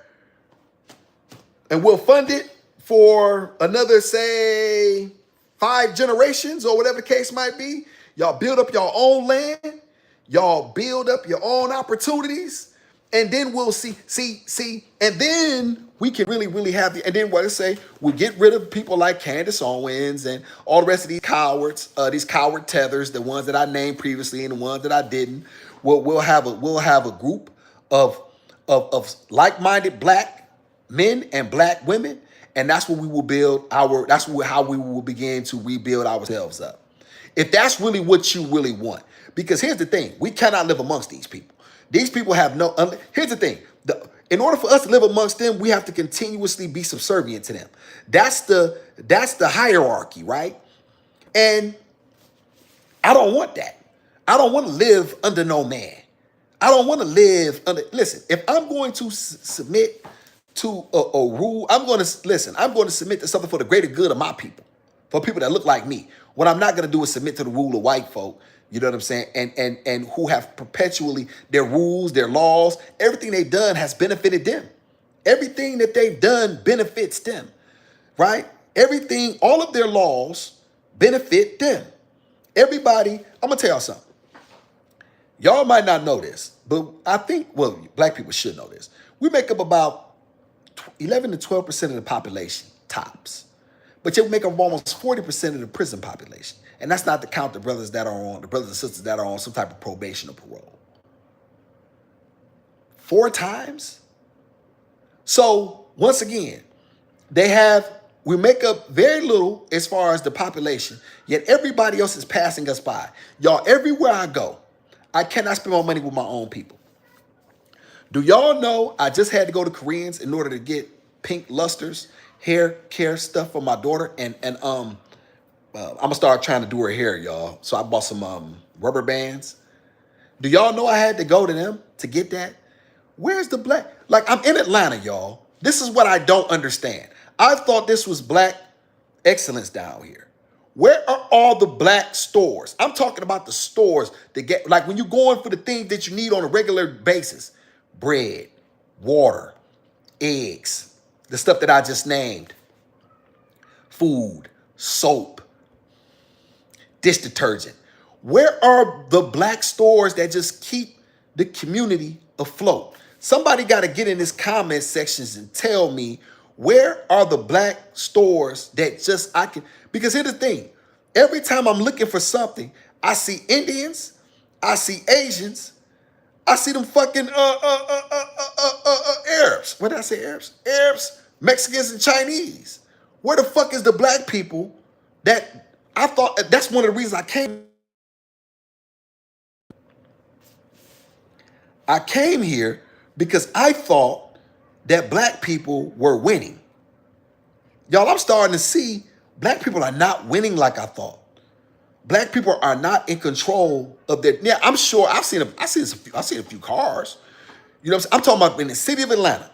and we'll fund it for another, say, 5 generations or whatever the case might be. Y'all build up your own land. Y'all build up your own opportunities. And then we'll see, and then we can really have the, and then what I say, we get rid of people like Candace Owens and all the rest of these cowards, these coward tethers, the ones that I named previously and the ones that I didn't. We'll have a group of like-minded black men and black women, and that's what we will build how we will begin to rebuild ourselves up. If that's really what you really want, because here's the thing, we cannot live amongst these people. These people have here's the thing. In order for us to live amongst them, we have to continuously be subservient to them. That's the hierarchy, right? And I don't want that. I don't want to live under no man. I don't want to live under, listen, if I'm going to submit to a rule, I'm going to submit to something for the greater good of my people, for people that look like me. What I'm not going to do is submit to the rule of white folk. You know what I'm saying? And who have perpetually their rules, their laws, everything they've done has benefited them. Everything that they've done benefits them, right? Everything, all of their laws benefit them. Everybody, I'm going to tell y'all something. Y'all might not know this, but I think, well, black people should know this. We make up about 11 to 12% of the population, tops. But you make up almost 40% of the prison population. And that's not to count the brothers and sisters that are on some type of probation or parole. 4 times? So, once again, we make up very little as far as the population, yet everybody else is passing us by. Y'all, everywhere I go, I cannot spend my money with my own people. Do y'all know I just had to go to Koreans in order to get pink lusters, hair care stuff for my daughter, and I'm gonna start trying to do her hair, y'all. So I bought some rubber bands. Do y'all know I had to go to them to get that? Where's the black? Like, I'm in Atlanta, y'all. This is what I don't understand. I thought this was black excellence down here. Where are all the black stores? I'm talking about the stores that get, like, when you're going for the things that you need on a regular basis: bread, water, eggs, the stuff that I just named, food, soap, dish detergent. Where are the black stores that just keep the community afloat? Somebody got to get in this comment sections and tell me, where are the black stores that just I can, because here's the thing. Every time I'm looking for something, I see Indians, I see Asians, I see them fucking Arabs. What did I say? Arabs? Arabs, Mexicans, and Chinese. Where the fuck is the black people that I thought? That's one of the reasons I came. I came here because I thought that black people were winning. Y'all, I'm starting to see black people are not winning like I thought. Black people are not in control of their. Yeah, I'm sure I've seen a few cars. You know what I'm talking about in the city of Atlanta.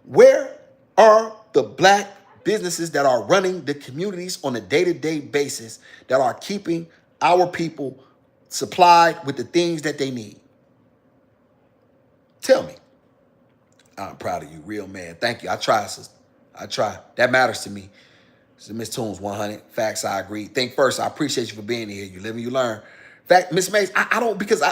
Where are the black businesses that are running the communities on a day-to-day basis, that are keeping our people supplied with the things that they need? Tell me. I'm proud of you, real man. Thank you. I try, sister. I try. That matters to me. So Miss Toombs 100. Facts, I agree. Think first. I appreciate you for being here. You live and you learn. Fact, Miss Mays, I don't, because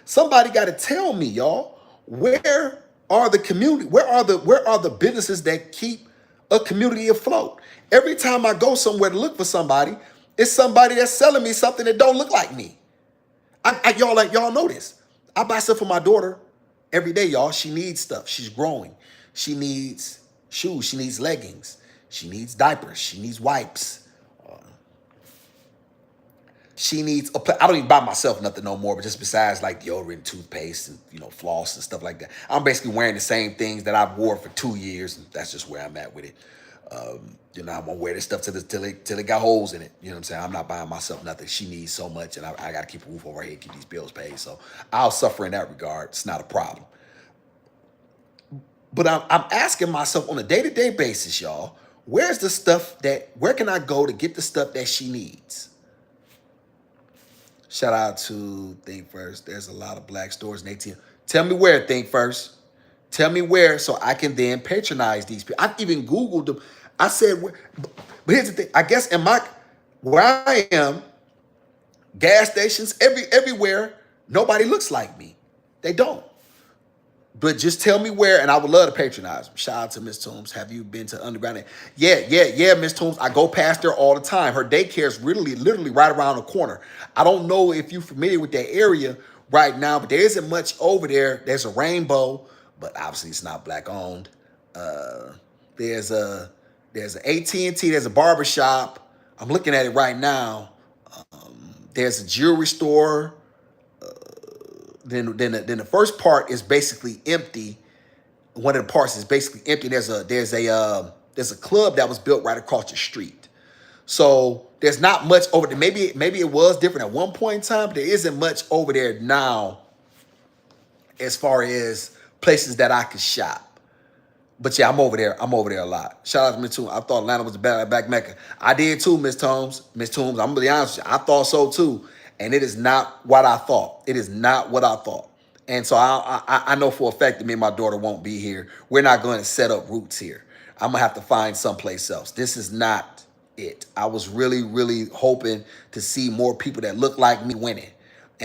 somebody got to tell me, y'all, where are the community? Where are the businesses that keep a community afloat? Every time I go somewhere to look for somebody, it's somebody that's selling me something that don't look like me. Y'all know this. I buy stuff for my daughter every day, y'all. She needs stuff. She's growing. She needs shoes. She needs leggings. She needs diapers. She needs wipes. She needs I don't even buy myself nothing no more, but just besides like deodorant, toothpaste, and floss and stuff like that. I'm basically wearing the same things that I've wore for 2 years, and that's just where I'm at with it. I'm gonna wear this stuff till it got holes in it. You know what I'm saying? I'm not buying myself nothing. She needs so much, and I gotta keep a roof over her head, keep these bills paid. So I'll suffer in that regard. It's not a problem. But I'm asking myself on a day-to-day basis, y'all, where's the stuff where can I go to get the stuff that she needs? Shout out to Think First. There's a lot of black stores in ATL. Tell me where, Think First. Tell me where so I can then patronize these people. I've even Googled them. I said, but here's the thing. I guess where I am, gas stations, everywhere, nobody looks like me. They don't. But just tell me where, and I would love to patronize them. Shout out to Miss Toombs. Have you been to Underground? Yeah, Miss Toombs. I go past there all the time. Her daycare is literally right around the corner. I don't know if you're familiar with that area right now, but there isn't much over there. There's a Rainbow, but obviously it's not black owned. There's a AT&T. There's a barbershop. I'm looking at it right now. There's a jewelry store. Then the first part is basically empty. One of the parts is basically empty. There's a club that was built right across the street. So there's not much over there. Maybe it was different at one point in time, but there isn't much over there now as far as places that I could shop. But yeah, I'm over there. I'm over there a lot. Shout out to Miss Toombs. I thought Atlanta was a back Mecca. I did too, Miss Toombs. Miss Toombs, I'm gonna be honest with you. I thought so too. And it is not what I thought. It is not what I thought. And so I know for a fact that me and my daughter won't be here. We're not going to set up roots here. I'm going to have to find someplace else. This is not it. I was really, really hoping to see more people that look like me winning.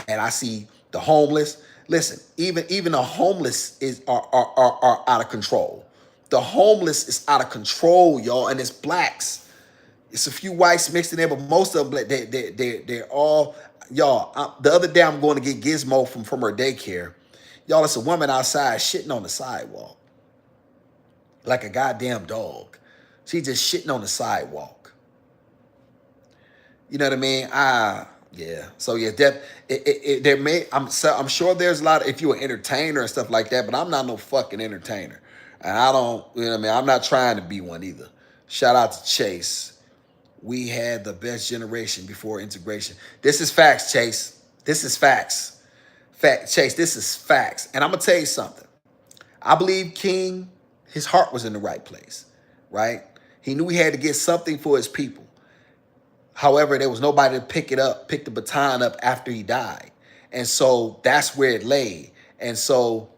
And I see the homeless. Listen, even the homeless are out of control. The homeless is out of control, y'all, and it's blacks. It's a few whites mixed in there, but most of them, they're all, y'all. The other day, I'm going to get Gizmo from her daycare. Y'all, it's a woman outside shitting on the sidewalk. Like a goddamn dog. She just shitting on the sidewalk. You know what I mean? Yeah. So yeah, there may I'm sure there's a lot of, if you're an entertainer and stuff like that, but I'm not no fucking entertainer. And I don't, you know what I mean? I'm not trying to be one either. Shout out to Chase. We had the best generation before integration. This is facts, Chase. This is facts. Chase, this is facts. And I'm gonna tell you something. I believe King, his heart was in the right place, right? He knew he had to get something for his people. However, there was nobody to pick the baton up after he died. And so that's where it lay. And so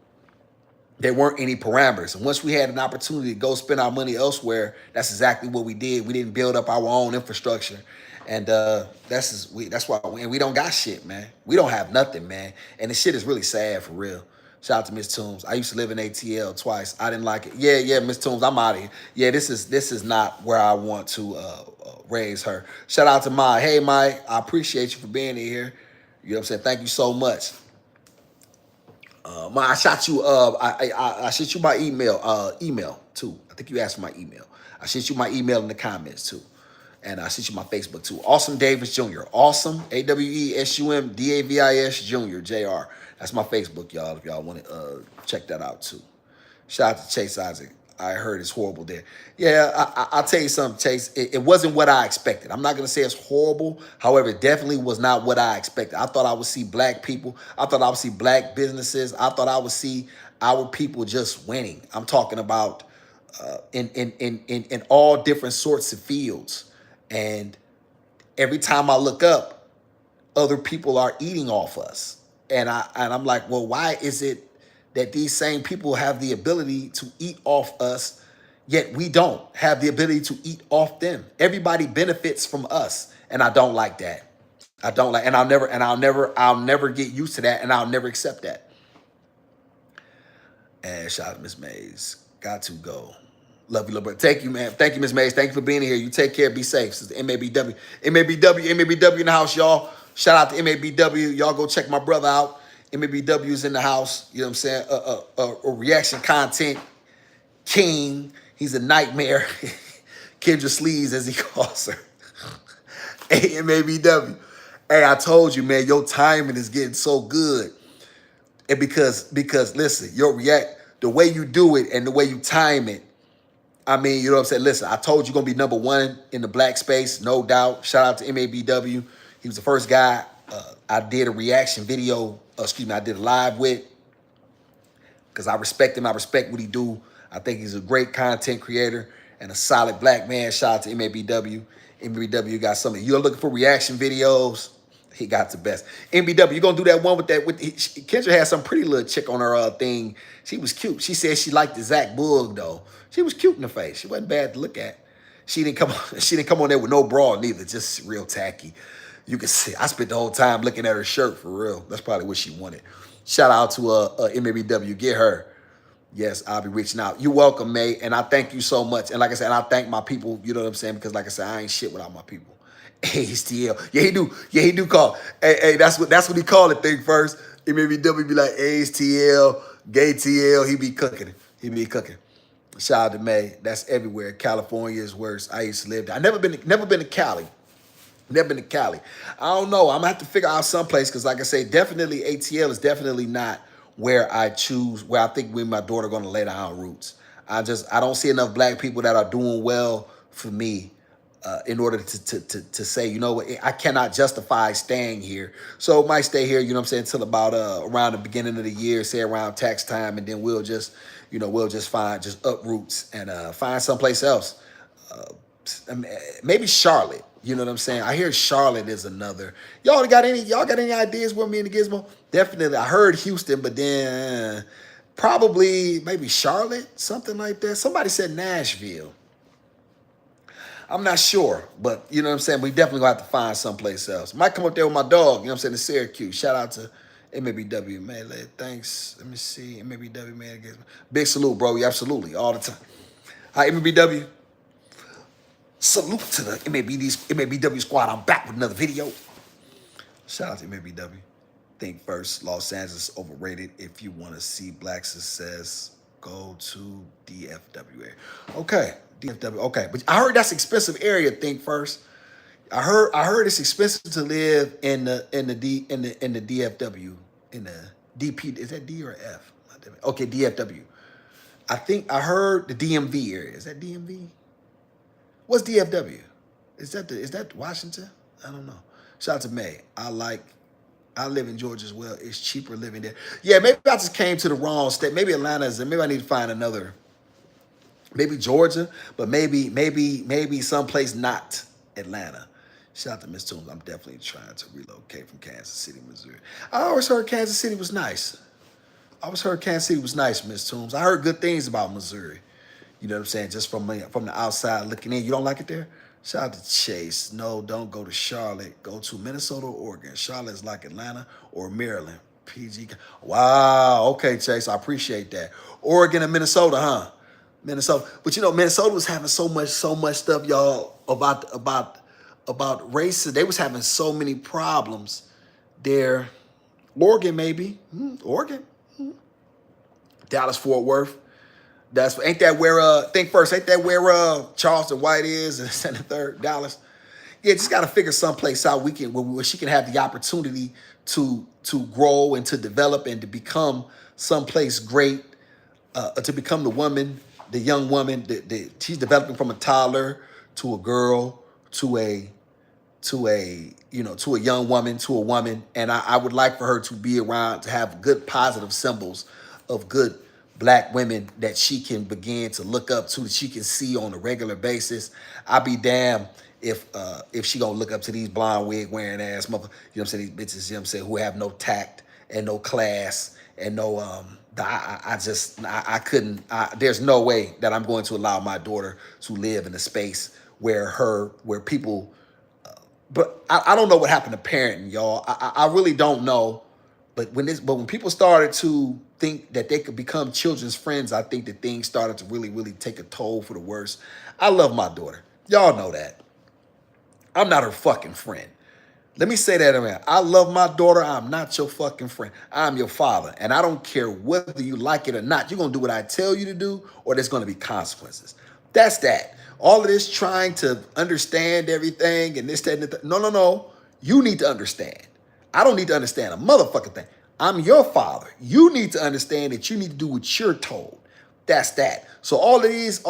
there weren't any parameters. And once we had an opportunity to go spend our money elsewhere, that's exactly what we did. We didn't build up our own infrastructure. And that's why we don't got shit, man. We don't have nothing, man. And the shit is really sad for real. Shout out to Miss Toombs. I used to live in ATL twice. I didn't like it. Yeah, Miss Toombs, I'm out of here. Yeah, this is not where I want to raise her. Shout out to Mai. Hey, Mai, I appreciate you for being here. You know what I'm saying? Thank you so much. I shot you. I sent you my email too. I think you asked for my email. I sent you my email in the comments too, and I sent you my Facebook too. Awesome Davis Jr. Awesome AWESUMDAVIS Jr. Jr. That's my Facebook, y'all. If y'all want to check that out too. Shout out to Chase Isaac. I heard it's horrible there. Yeah, I'll tell you something, Chase. It wasn't what I expected. I'm not going to say it's horrible. However, it definitely was not what I expected. I thought I would see black people. I thought I would see black businesses. I thought I would see our people just winning. I'm talking about in all different sorts of fields. And every time I look up, other people are eating off us. And I'm like, well, why is it that these same people have the ability to eat off us, yet we don't have the ability to eat off them? Everybody benefits from us, and I don't like that. I don't like, and I'll never get used to that, and I'll never accept that. And shout out to Miss Mays. Got to go. Love you, little bit. Thank you, man. Thank you, Miss Mays. Thank you for being here. You take care. Be safe. This is the MABW. MABW in the house, y'all. Shout out to MABW. Y'all go check my brother out. MABW is in the house. You know what I'm saying? A reaction content king. He's a nightmare. Kendra Sleeves, as he calls her. Hey, MABW. Hey, I told you, man, your timing is getting so good. And because listen, the way you do it and the way you time it, I mean, you know what I'm saying? Listen, I told you going to be number one in the black space, no doubt. Shout out to MABW. He was the first guy I did a reaction video, I did a live with, because I respect him. I respect what he do. I think he's a great content creator and a solid black man. Shout out to MABW. MABW got something. You're looking for reaction videos, he got the best. MBW, you gonna do that one with Kendra had some pretty little chick on her thing. She was cute. She said she liked the Zach Boog though. She was cute in the face. She wasn't bad to look at. She didn't come on there with no bra neither, just real tacky. You can see, I spent the whole time looking at her shirt for real. That's probably what she wanted. Shout out to MABW, get her. Yes, I'll be reaching out. You're welcome, May, and I thank you so much. And like I said, I thank my people, you know what I'm saying? Because like I said, I ain't shit without my people. ASTL. Yeah, he do. Yeah, he do call. Hey, that's what he called it thing first. MABW be like ASTL, gay TL. He be cooking it. He be cooking. Shout out to May. That's everywhere. California is worse. I used to live there. I never been to Cali. Never been to Cali. I don't know. I'm gonna have to figure out someplace because, like I say, definitely ATL is definitely not where I choose. Where I think me and my daughter are gonna lay down roots. I don't see enough black people that are doing well for me in order to say, you know what, I cannot justify staying here. So I might stay here, you know what I'm saying, until about around the beginning of the year, say around tax time, and then we'll just uproots and find someplace else. Maybe Charlotte. You know what I'm saying? I hear Charlotte is another. Y'all got any ideas where me and the Gizmo? Definitely. I heard Houston, but then probably maybe Charlotte, something like that. Somebody said Nashville. I'm not sure, but you know what I'm saying? We definitely gonna have to find someplace else. Might come up there with my dog, you know what I'm saying, in Syracuse. Shout out to MABW, man. Thanks. Let me see. MABW, man. Big salute, bro. Yeah, absolutely. All the time. Hi, MABW. Salute to the MABW squad. I'm back with another video. Shout out to MABW. Think first. Los Angeles overrated. If you want to see black success, go to DFW. Okay. DFW. Okay. But I heard that's expensive area, think first. I heard it's expensive to live in the DFW, in the DP. Is that D or F? Okay, DFW. I think I heard the DMV area. Is that DMV? What's DFW? Is that Washington? I don't know. Shout out to May. I live in Georgia as well. It's cheaper living there. Yeah, maybe I just came to the wrong state. Maybe Atlanta is. Maybe I need to find another. Maybe Georgia, but maybe someplace not Atlanta. Shout out to Miss Toombs. I'm definitely trying to relocate from Kansas City, Missouri. I always heard Kansas City was nice. I always heard Kansas City was nice, Miss Toombs. I heard good things about Missouri. You know what I'm saying? Just from the outside looking in. You don't like it there? Shout out to Chase. No, don't go to Charlotte. Go to Minnesota or Oregon. Charlotte is like Atlanta or Maryland. PG. Wow. Okay, Chase. I appreciate that. Oregon and Minnesota, huh? Minnesota. But you know, Minnesota was having so much stuff, y'all, about races. They was having so many problems there. Oregon, maybe. Oregon. Dallas, Fort Worth. Ain't that where think first, ain't that where Charleston White is and Center Third, Dallas? Yeah, just gotta figure someplace out where she can have the opportunity to grow and to develop and to become someplace great, to become the young woman that she's developing from a toddler to a girl to a young woman to a woman. And I would like for her to be around, to have good positive symbols of good Black women that she can begin to look up to, that she can see on a regular basis. I'd be damned if she gonna look up to these blonde wig wearing ass mother, you know what I'm saying, these bitches, you know what I'm saying, who have no tact and no class and no I couldn't. There's no way that I'm going to allow my daughter to live in a space where people. But I don't know what happened to parenting, y'all. I really don't know. But when people started to think that they could become children's friends, I think that things started to really, really take a toll for the worse. I love my daughter. Y'all know that. I'm not her fucking friend. Let me say that around. I love my daughter. I'm not your fucking friend. I'm your father. And I don't care whether you like it or not. You're going to do what I tell you to do, or there's going to be consequences. That's that. All of this trying to understand everything and this, that, and that. No. You need to understand. I don't need to understand a motherfucking thing. I'm your father. You need to understand that you need to do what you're told. That's that. So all of these,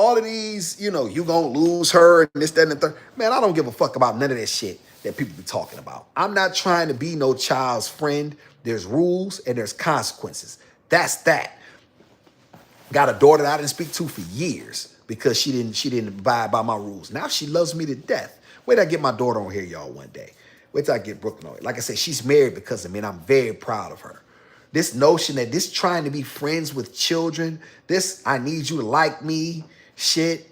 you gonna lose her and this, that, and the third. Man, I don't give a fuck about none of that shit that people be talking about. I'm not trying to be no child's friend. There's rules and there's consequences. That's that. Got a daughter that I didn't speak to for years because she didn't abide by my rules. Now she loves me to death. Wait till I get my daughter on here, y'all, one day. Wait till I get Brooklyn on here. Like I said, she's married because of me, and I'm very proud of her. This notion that this trying to be friends with children, this I need you to like me shit,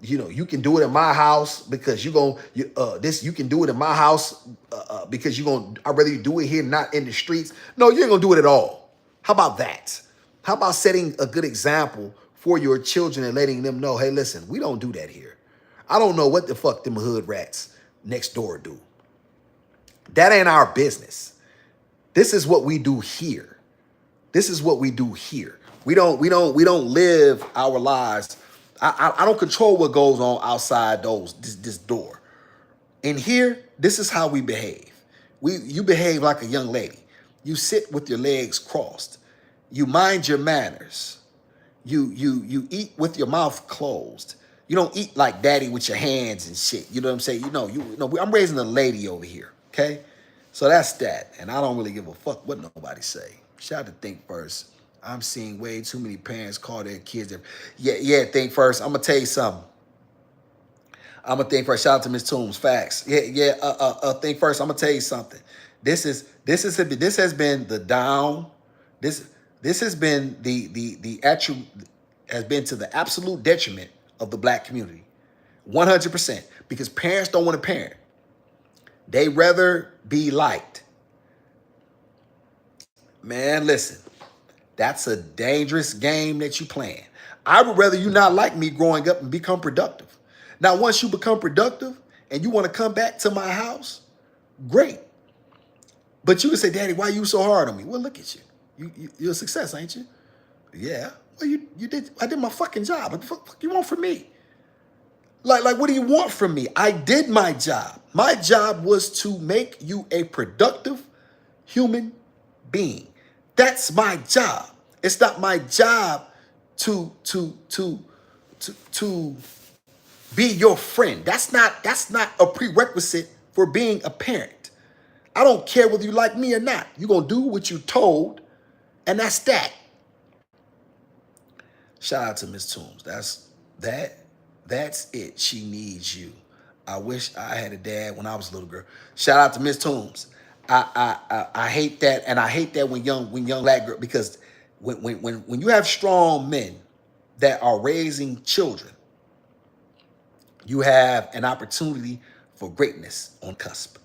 you can do it in my house because you can do it in my house because I'd rather you do it here, not in the streets. No, you ain't gonna do it at all. How about that? How about setting a good example for your children and letting them know, hey, listen, we don't do that here. I don't know what the fuck them hood rats next door do. That ain't our business. This is what we do here. This is what we do here. We don't live our lives. I don't control what goes on outside this door. In here, this is how we behave. You behave like a young lady. You sit with your legs crossed. You mind your manners. You eat with your mouth closed. You don't eat like daddy with your hands and shit. You know what I'm saying? I'm raising a lady over here, okay? So that's that. And I don't really give a fuck what nobody say. Shout out to Think First. I'm seeing way too many parents call their kids. Yeah, Think First. I'm going to tell you something. I'm going to think first. Shout out to Miss Toombs. Facts. Think first. I'm going to tell you something. This has been the down. This has been has been to the absolute detriment of the Black community. 100%. Because parents don't want to parent. They rather be liked. Man, listen. That's a dangerous game that you playing. I would rather you not like me growing up and become productive. Now, once you become productive and you want to come back to my house, great. But you can say, Daddy, why you so hard on me? Well, look at you. You're a success, ain't you? Yeah. Well, you did. I did my fucking job. What the fuck you want from me? Like, what do you want from me? I did my job. My job was to make you a productive human being. That's my job. It's not my job to be your friend. That's not a prerequisite for being a parent. I don't care whether you like me or not. You're gonna do what you told, and that's that. Shout out to Miss Toombs. That's it. She needs you. I wish I had a dad when I was a little girl. Shout out to Miss Toombs. I hate that, and I hate that when young black girl, because when you have strong men that are raising children, you have an opportunity for greatness on cusp.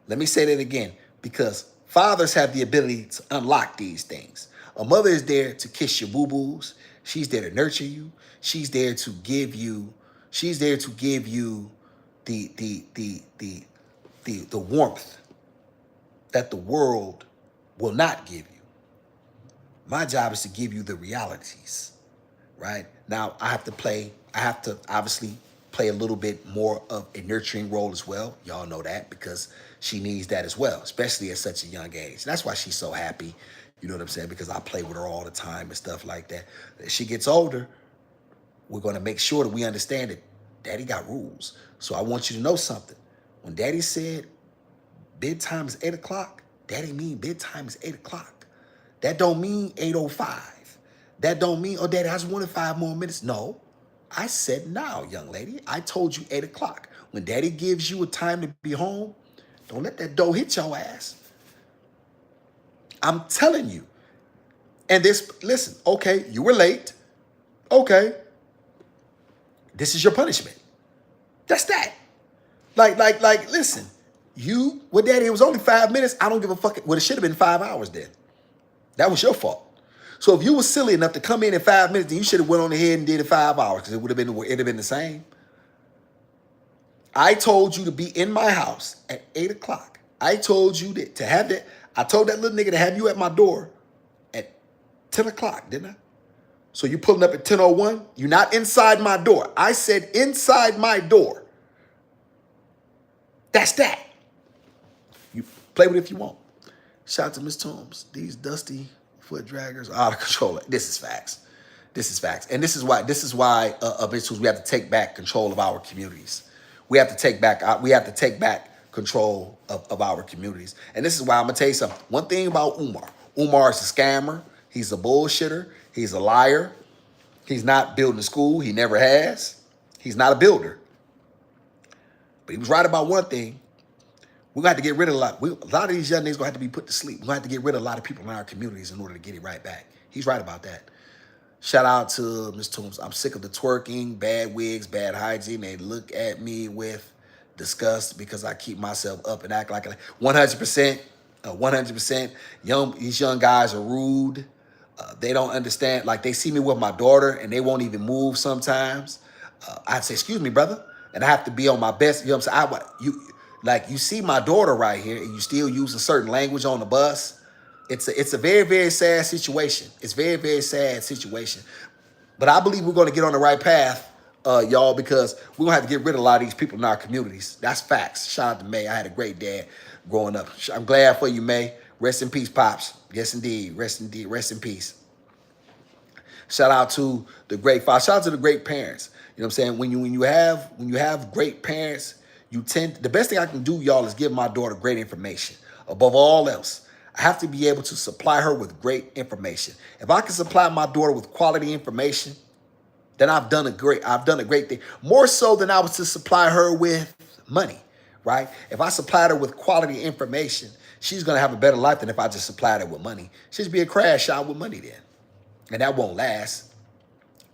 Let me say that again, because fathers have the ability to unlock these things. A mother is there to kiss your boo-boos. She's there to nurture you. She's there to give you, the warmth that the world will not give you. My job is to give you the realities, right? Now I have to obviously play a little bit more of a nurturing role as well. Y'all know that, because she needs that as well, especially at such a young age. That's why she's so happy, you know what I'm saying? Because I play with her all the time and stuff like that. As she gets older, we're gonna make sure that we understand that daddy got rules. So I want you to know something. When daddy said bedtime is 8 o'clock, daddy mean bedtime is 8 o'clock. That don't mean 8:05. That don't mean, oh, daddy, I just wanted 5 more minutes. No, I said now, young lady. I told you 8 o'clock. When daddy gives you a time to be home, don't let that door hit your ass. I'm telling you. And listen, okay, you were late. Okay. This is your punishment. That's that. Listen, daddy, it was only 5 minutes. I don't give a fuck. Well, it should have been 5 hours then. That was your fault. So if you were silly enough to come in 5 minutes, then you should have went on ahead and did it 5 hours, because it'd have been the same. I told you to be in my house at 8 o'clock. I told you to have that. I told that little nigga to have you at my door at 10 o'clock, didn't I? So you pulling up at 10:01? You're not inside my door. I said inside my door. That's that. You play with it if you want. Shout out to Miss Toombs. These dusty foot draggers are out of control. This is facts. This is facts. And this is why Miss Toombs, we have to take back control of our communities. We have to take back control of our communities. And this is why I'm gonna tell you something. One thing about Umar. Umar is a scammer. He's a bullshitter. He's a liar. He's not building a school. He never has. He's not a builder. But he was right about one thing. We're going to have to get rid of a lot of these young niggas going to have to be put to sleep. We're going to have to get rid of a lot of people in our communities in order to get it right back. He's right about that. Shout out to Ms. Toombs. I'm sick of the twerking, bad wigs, bad hygiene. They look at me with disgust because I keep myself up and act like 100%. 100%. These young guys are rude. They don't understand. Like, they see me with my daughter and they won't even move sometimes. I'd say, excuse me, brother. And I have to be on my best. You know what I'm saying? You see my daughter right here and you still use a certain language on the bus. It's a very, very sad situation. It's a very, very sad situation. But I believe we're going to get on the right path, y'all, because we're going to have to get rid of a lot of these people in our communities. That's facts. Shout out to May. I had a great dad growing up. I'm glad for you, May. Rest in peace, Pops. Yes, indeed. Rest in peace. Shout out to the great father. Shout out to the great parents. You know what I'm saying? When you have great parents, the best thing I can do, y'all, is give my daughter great information. Above all else, I have to be able to supply her with great information. If I can supply my daughter with quality information, then I've done a great thing. More so than I was to supply her with money, right? If I supplied her with quality information, she's gonna have a better life than if I just supplied her with money. She'd be a crash out with money then. And that won't last.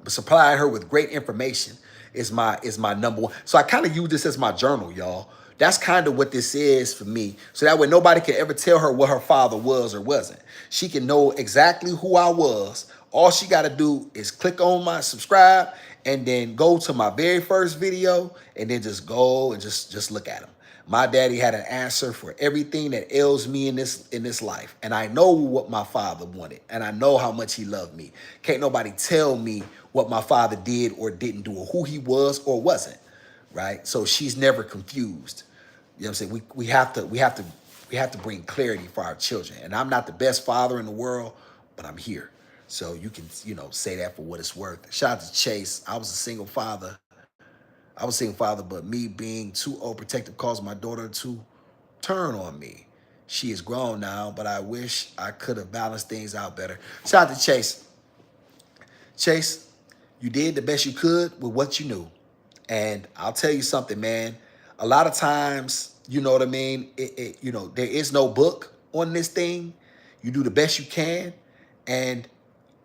But supplying her with great information is my number one. So I kind of use this as my journal, y'all. That's kind of what this is for me. So that way nobody can ever tell her what her father was or wasn't. She can know exactly who I was. All she got to do is click on my subscribe and then go to my very first video and then just go and just look at them. My daddy had an answer for everything that ails me in this life. And I know what my father wanted. And I know how much he loved me. Can't nobody tell me what my father did or didn't do or who he was or wasn't, right? So she's never confused. You know what I'm saying? We have to bring clarity for our children. And I'm not the best father in the world, but I'm here. So you can, say that for what it's worth. Shout out to Chase. I was a single father. But me being too overprotective caused my daughter to turn on me. She is grown now, but I wish I could have balanced things out better. Shout out to Chase. Chase, you did the best you could with what you knew. And I'll tell you something, man. A lot of times, you know what I mean? There is no book on this thing. You do the best you can. And,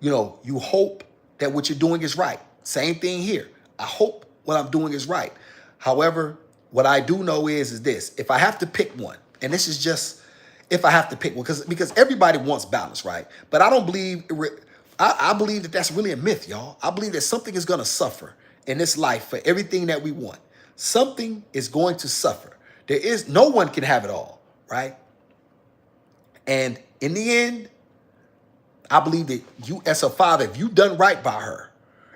you hope that what you're doing is right. Same thing here. I hope what I'm doing is right. However, what I do know is this. If I have to pick one, and this is just if I have to pick one, because everybody wants balance, right? But I don't believe, I believe that that's really a myth, y'all. I believe that something is going to suffer in this life for everything that we want. Something is going to suffer. No one can have it all, right? And in the end, I believe that you as a father, if you done right by her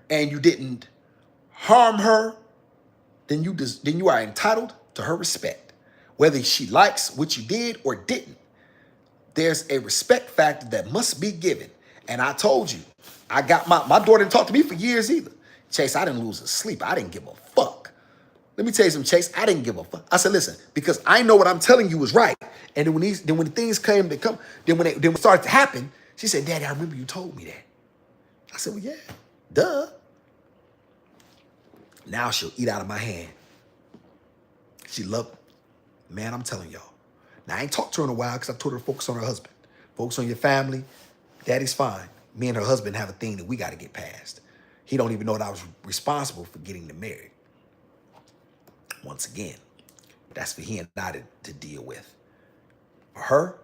and you didn't harm her, then you are entitled to her respect. Whether she likes what you did or didn't, there's a respect factor that must be given. And I told you, I got my daughter didn't talk to me for years either. Chase, I didn't lose a sleep. I didn't give a fuck. Let me tell you something, Chase. I didn't give a fuck. I said, listen, because I know what I'm telling you is right. And then when the things came to come, then when it started to happen, she said, Daddy, I remember you told me that. I said, well, yeah, duh. Now she'll eat out of my hand. She loved, man, I'm telling y'all. Now, I ain't talked to her in a while because I told her to focus on her husband. Focus on your family. Daddy's fine. Me and her husband have a thing that we got to get past. He don't even know that I was responsible for getting them married. Once again, that's for he and I to deal with. For her,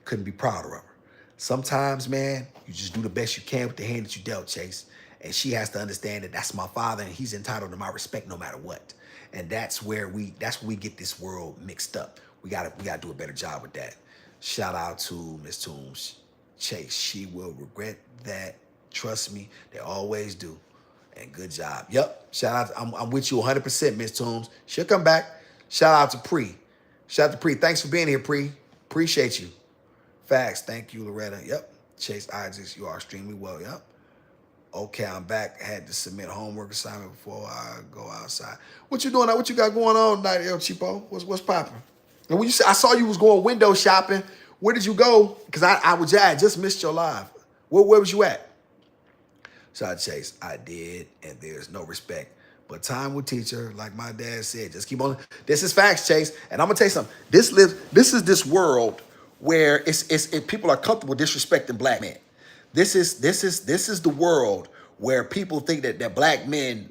couldn't be prouder of her. Sometimes, man, you just do the best you can with the hand that you dealt, Chase. And she has to understand that that's my father and he's entitled to my respect no matter what. And that's where we get this world mixed up. We gotta do a better job with that. Shout out to Miss Toombs. Chase, she will regret that. Trust me, they always do. And good job. Yep. Shout out. I'm with you 100%, Miss Toombs. She'll come back. Shout out to Pre. Shout out to Pre. Thanks for being here, Pre. Appreciate you. Facts. Thank you, Loretta. Yep. Chase Isaacs, you are extremely well. Yep. Okay, I'm back. Had to submit homework assignment before I go outside. What you doing? What you got going on tonight, El Cheapo? What's popping? And when I saw you was going window shopping, where did you go? Because I just missed your live. Where was you at? So I Chase, I did, and there's no respect. But time will teach her, like my dad said. Just keep on. This is facts, Chase. And I'm gonna tell you something. This is this world where people are comfortable disrespecting black men. This is the world where people think that black men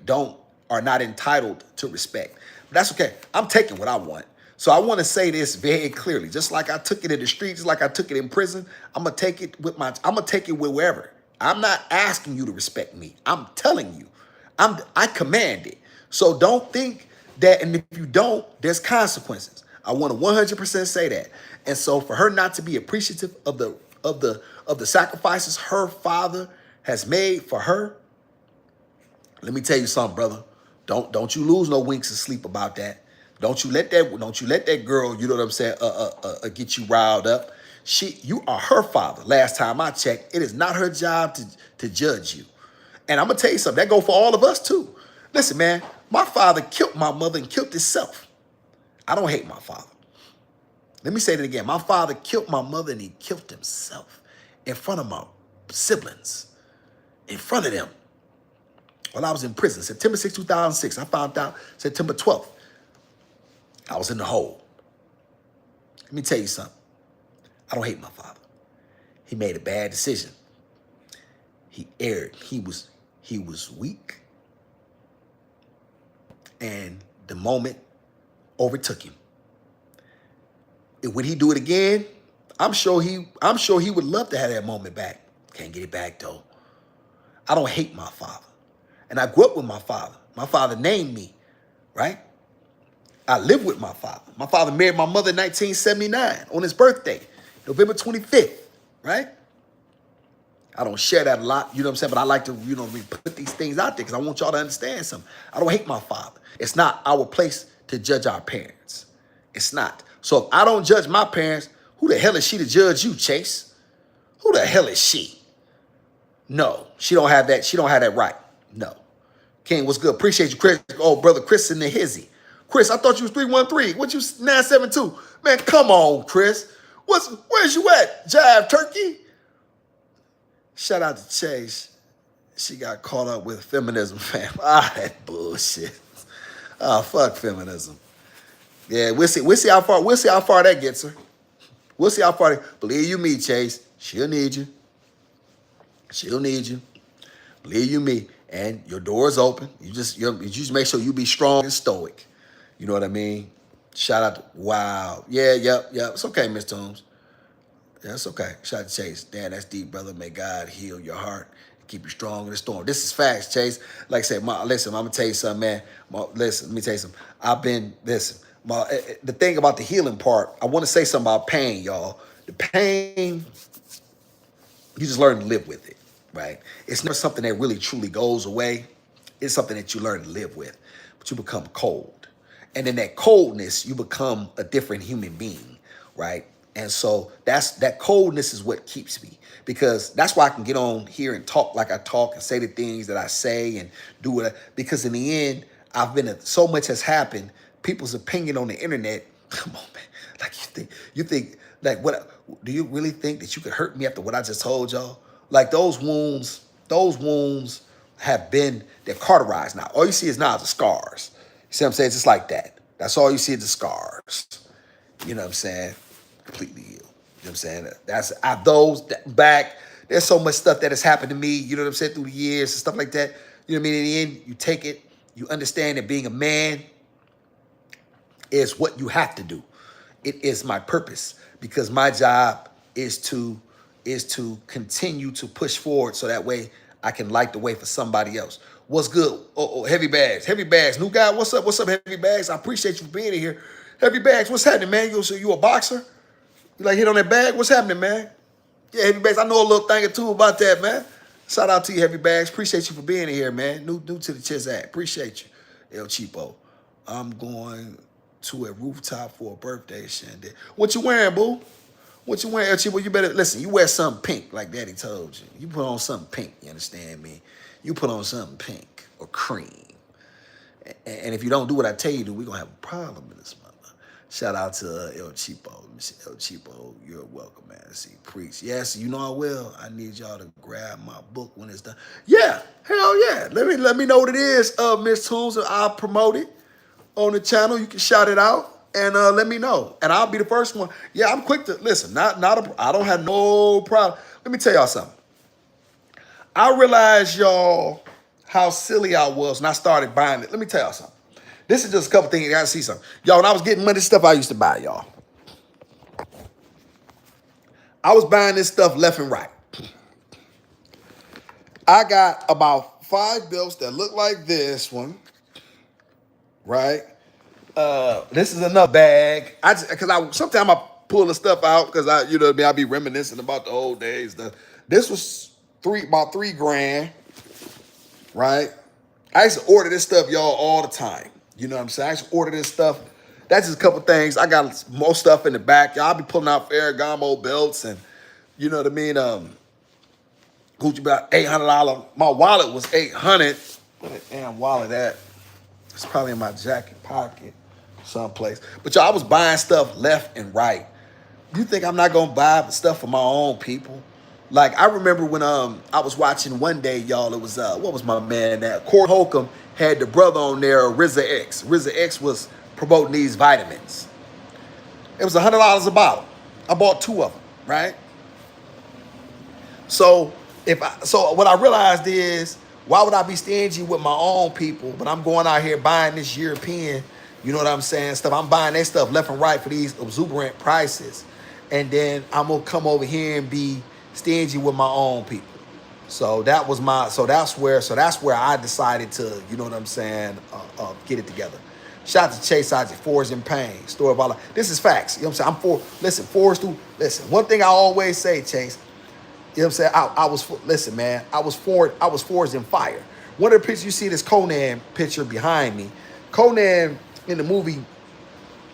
are not entitled to respect. But that's okay. I'm taking what I want. So I want to say this very clearly. Just like I took it in the streets, just like I took it in prison, I'm gonna take it with wherever. I'm not asking you to respect me. I'm telling you. I command it. So don't think that, and if you don't, there's consequences. I want to 100% say that. And so for her not to be appreciative of the sacrifices her father has made for her, let me tell you something, brother. Don't you lose no winks of sleep about that. Don't you let that girl, you know what I'm saying, get you riled up. You are her father. Last time I checked, it is not her job to judge you. And I'm gonna tell you something, that go for all of us too. Listen, man, my father killed my mother and killed himself. I don't hate my father. Let me say that again. My father killed my mother and he killed himself in front of my siblings, in front of them. While I was in prison, September 6, 2006, I found out September 12th, I was in the hole. Let me tell you something. I don't hate my father. He made a bad decision. He erred. He was weak. And the moment overtook him. And would he do it again? I'm sure he would love to have that moment back. Can't get it back though. I don't hate my father. And I grew up with my father. My father named me, right? I lived with my father. My father married my mother in 1979 on his birthday, November 25th, right? I don't share that a lot, you know what I'm saying? But I like to, put these things out there because I want y'all to understand something. I don't hate my father. It's not our place to judge our parents. It's not. So if I don't judge my parents, who the hell is she to judge you, Chase? Who the hell is she? No, she don't have that. She don't have that right. No. King, what's good? Appreciate you, Chris. Oh, brother Chris in the hizzy. Chris, I thought you was 313. What you 972? Man, come on, Chris. Where's you at? Jive Turkey? Shout out to Chase. She got caught up with feminism, fam. That bullshit. Fuck feminism. Yeah, we'll see how far that gets her. We'll see how far. Believe you me, Chase. She'll need you. She'll need you. Believe you me. And your door is open. You just make sure you be strong and stoic. You know what I mean? Shout out to, wow. Yeah, yep. It's okay, Miss Toombs. Yeah, it's okay. Shout out to Chase. Damn, that's deep, brother. May God heal your heart. Keep you strong in the storm. This is facts, Chase. Like I said, listen, I'm going to tell you something, man. Listen, let me tell you something. The thing about the healing part, I want to say something about pain, y'all. The pain, you just learn to live with it, right? It's never something that really truly goes away. It's something that you learn to live with, but you become cold. And in that coldness, you become a different human being, right? And so that coldness is what keeps me, because that's why I can get on here and talk like I talk and say the things that I say and do what because in the end, so much has happened. People's opinion on the internet, come on, man. Like you think, like what, do you really think that you could hurt me after what I just told y'all? Like those wounds they're cauterized now. All you see is now the scars. You see what I'm saying? Just like that. That's all you see is the scars. You know what I'm saying? Completely healed. You know what I'm saying? There's so much stuff that has happened to me, you know what I'm saying, through the years and stuff like that. You know what I mean? In the end, you take it, you understand that being a man is what you have to do. It is my purpose, because my job is to continue to push forward so that way I can light the way for somebody else. What's good? Heavy Bags. Heavy Bags. New guy, what's up? What's up, Heavy Bags? I appreciate you being here. Heavy Bags, what's happening, man? You a boxer? You like hit on that bag? What's happening, man? Yeah, Heavy Bags, I know a little thing or two about that, man. Shout out to you, Heavy Bags. Appreciate you for being here, man. New to the Chiz app. Appreciate you. El Cheapo. I'm going to a rooftop for a birthday shindig. What you wearing, boo? What you wearing, El Cheapo? You better, listen, you wear something pink like Daddy told you. You put on something pink, you understand me? You put on something pink or cream. And if you don't do what I tell you to do, we're going to have a problem in this mother. Shout out to El Cheapo. Let me see, El Cheapo, you're welcome, man. Let's see, preach. Yes, you know I will. I need y'all to grab my book when it's done. Yeah, hell yeah. Let me know what it is, Miss Toombs, and I'll promote it on the channel. You can shout it out and let me know. And I'll be the first one. Yeah, I'm quick to, listen, I don't have no problem. Let me tell y'all something. I realized, y'all, how silly I was when I started buying it. Let me tell y'all something. This is just a couple things. You gotta see something. Y'all, when I was getting money, stuff I used to buy, y'all. I was buying this stuff left and right. I got about 5 belts that look like this one, right? This is another bag. Sometimes I pull the stuff out because I be reminiscing about the old days. This was about $3 grand, right? I used to order this stuff, y'all, all the time. You know what I'm saying? I used to order this stuff. That's just a couple things. I got more stuff in the back. Y'all be pulling out Ferragamo belts and, you know what I mean? Gucci about $800. My wallet was $800. Where that damn wallet at? It's probably in my jacket pocket someplace. But y'all, I was buying stuff left and right. You think I'm not gonna buy stuff for my own people? Like, I remember when I was watching one day, y'all, it was, what was my man that? Corey Holcomb had the brother on there, RZA X. RZA X was promoting these vitamins. It was $100 a bottle. I bought 2 of them, right? So what I realized is, why would I be stingy with my own people, but I'm going out here buying this European, you know what I'm saying, stuff. I'm buying their stuff left and right for these exuberant prices. And then I'm going to come over here and be stingy with my own people. So that's where I decided to, you know what I'm saying, get it together. Shout out to Chase Isaac, Forged in Pain, Story of Our Life. This is facts. You know what I'm saying? Listen, one thing I always say, Chase, you know what I'm saying? I was forged in fire. One of the pictures you see, this Conan picture behind me. Conan in the movie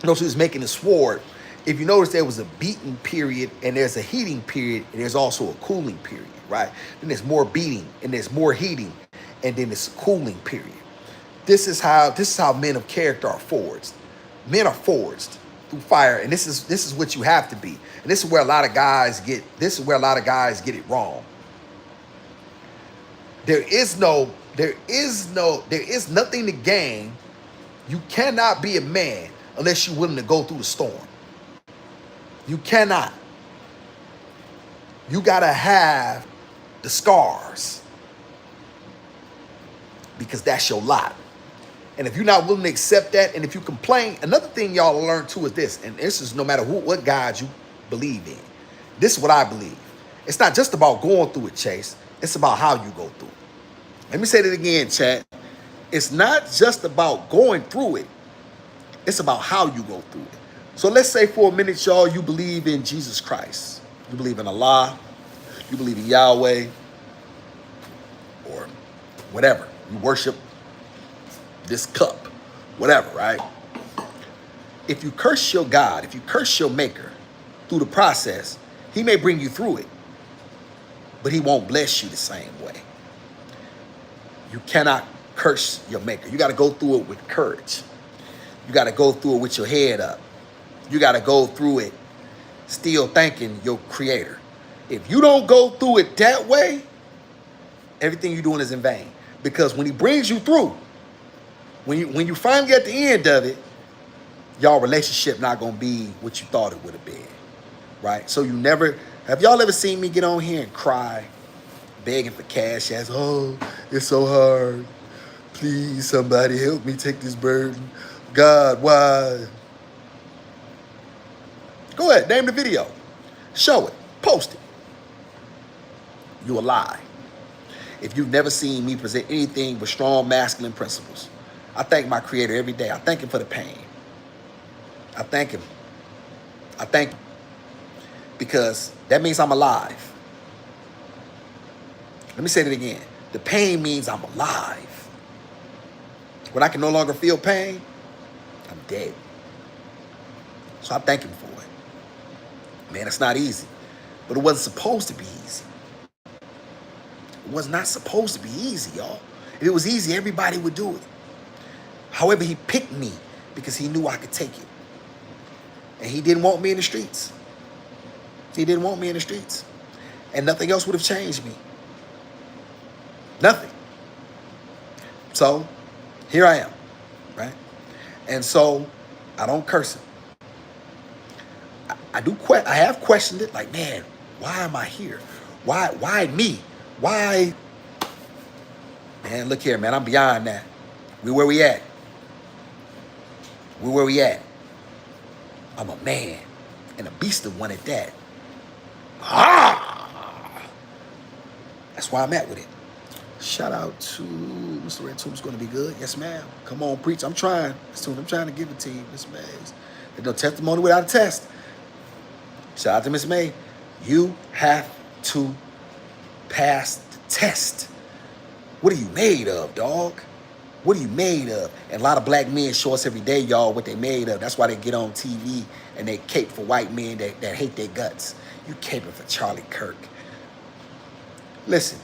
Notice he was making a sword. If you notice, there was a beating period and there's a heating period and there's also a cooling period, right? Then there's more beating and there's more heating and then it's a cooling period. This is how men of character are forged. Men are forged through fire, and this is what you have to be. And this is where a lot of guys get it wrong. There is nothing to gain. You cannot be a man unless you're willing to go through the storm. You cannot. You gotta have the scars because that's your lot. And if you're not willing to accept that, and if you complain, another thing y'all learn too is this, and this is no matter what God you believe in. This is what I believe. It's not just about going through it, Chase. It's about how you go through it. Let me say that again, chat. It's not just about going through it. It's about how you go through it. So let's say for a minute, y'all, you believe in Jesus Christ. You believe in Allah. You believe in Yahweh. Or whatever. You worship this cup. Whatever, right? If you curse your God, if you curse your maker through the process, he may bring you through it, but he won't bless you the same way. You cannot curse your maker. You got to go through it with courage. You got to go through it with your head up. You got to go through it still thanking your creator. If you don't go through it that way, everything you're doing is in vain. Because when he brings you through, when you finally get the end of it, y'all relationship not going to be what you thought it would have been. Right? So have y'all ever seen me get on here and cry, begging for cash as, oh, it's so hard. Please, somebody help me take this burden. God, why? Go ahead, name the video. Show it. Post it. You a lie. If you've never seen me present anything but strong masculine principles, I thank my creator every day. I thank him for the pain. I thank him. I thank him. Because that means I'm alive. Let me say that again. The pain means I'm alive. When I can no longer feel pain, I'm dead. So I thank him for it. Man, it's not easy. But it wasn't supposed to be easy. It was not supposed to be easy, y'all. If it was easy, everybody would do it. However, he picked me because he knew I could take it. And he didn't want me in the streets. He didn't want me in the streets. And nothing else would have changed me. Nothing. So, here I am, right? And so, I don't curse him. I have questioned it, like, man, why am I here? Why me? Why? Man, look here, man, I'm beyond that. We where we at. We where we at. I'm a man, and a beast of one at that. Ah! That's why I'm at with it. Shout out to Mr. Red Tune's going to be good. Yes, ma'am. Come on, preach. I'm trying. I'm trying to give it to you, Miss May. There's no testimony without a test. Shout out to Miss May. You have to pass the test. What are you made of, dog? What are you made of? And a lot of black men show us every day, y'all, what they made of. That's why they get on TV and they cape for white men that hate their guts. You caping for Charlie Kirk. Listen,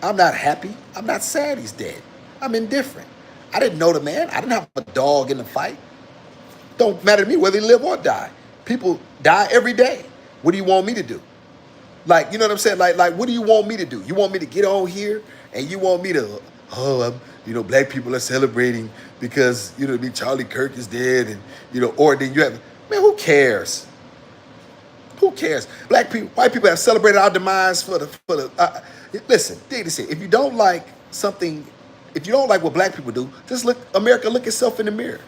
I'm not happy. I'm not sad he's dead. I'm indifferent. I didn't know the man. I didn't have a dog in the fight. Don't matter to me whether he live or die. People die every day. What do you want me to do? Like, you know what I'm saying? Like, what do you want me to do? You want me to get on here and you want me to, black people are celebrating because, Charlie Kirk is dead and, or then you have, man, who cares? Who cares? Black people, white people have celebrated our demise listen, dig this here. If you don't like something, if you don't like what black people do, just look yourself in the mirror,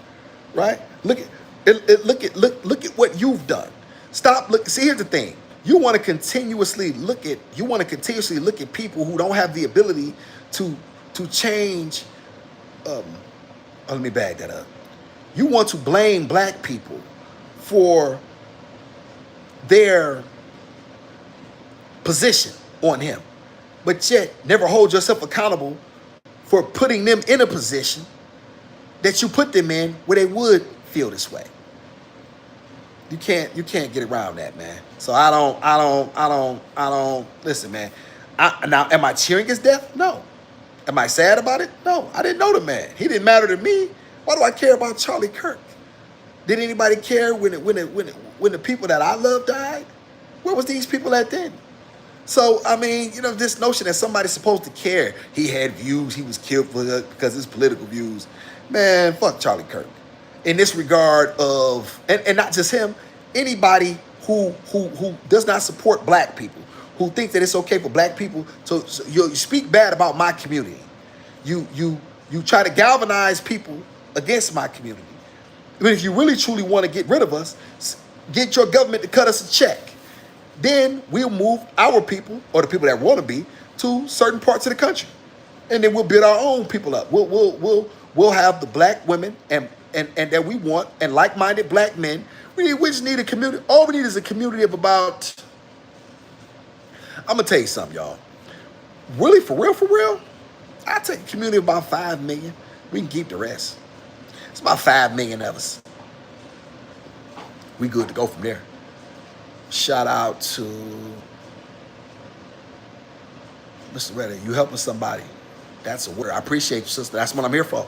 right? Look at what you've done. See, here's the thing. You want to continuously look at people who don't have the ability to change. Let me bag that up. You want to blame black people for their position on him, but yet never hold yourself accountable for putting them in a position that you put them in where they would feel this way. You can't get around that, man. So I don't listen, man. Now am I cheering his death? No. Am I sad about it? No. I didn't know the man. He didn't matter to me. Why do I care about Charlie Kirk? Did anybody care when the people that I love died? Where was these people at then? So I mean, this notion that somebody's supposed to care. He had views. He was killed because of his political views. Man, fuck Charlie Kirk. In this regard of, and not just him, anybody who does not support black people, who think that it's okay for black people to you speak bad about my community. You try to galvanize people against my community. I mean, if you really truly want to get rid of us, get your government to cut us a check. Then we'll move our people, or the people that want to be, to certain parts of the country, and then we'll build our own people up. We'll have the black women and that we want, and like-minded black men. We just need a community. All we need is a community of about. I'm gonna tell you something, y'all. Really, for real, I take a community of about 5 million. We can keep the rest. It's about 5 million of us. We good to go from there. Shout out to Mr. Redder. You helping somebody. That's a word. I appreciate you, sister. That's what I'm here for.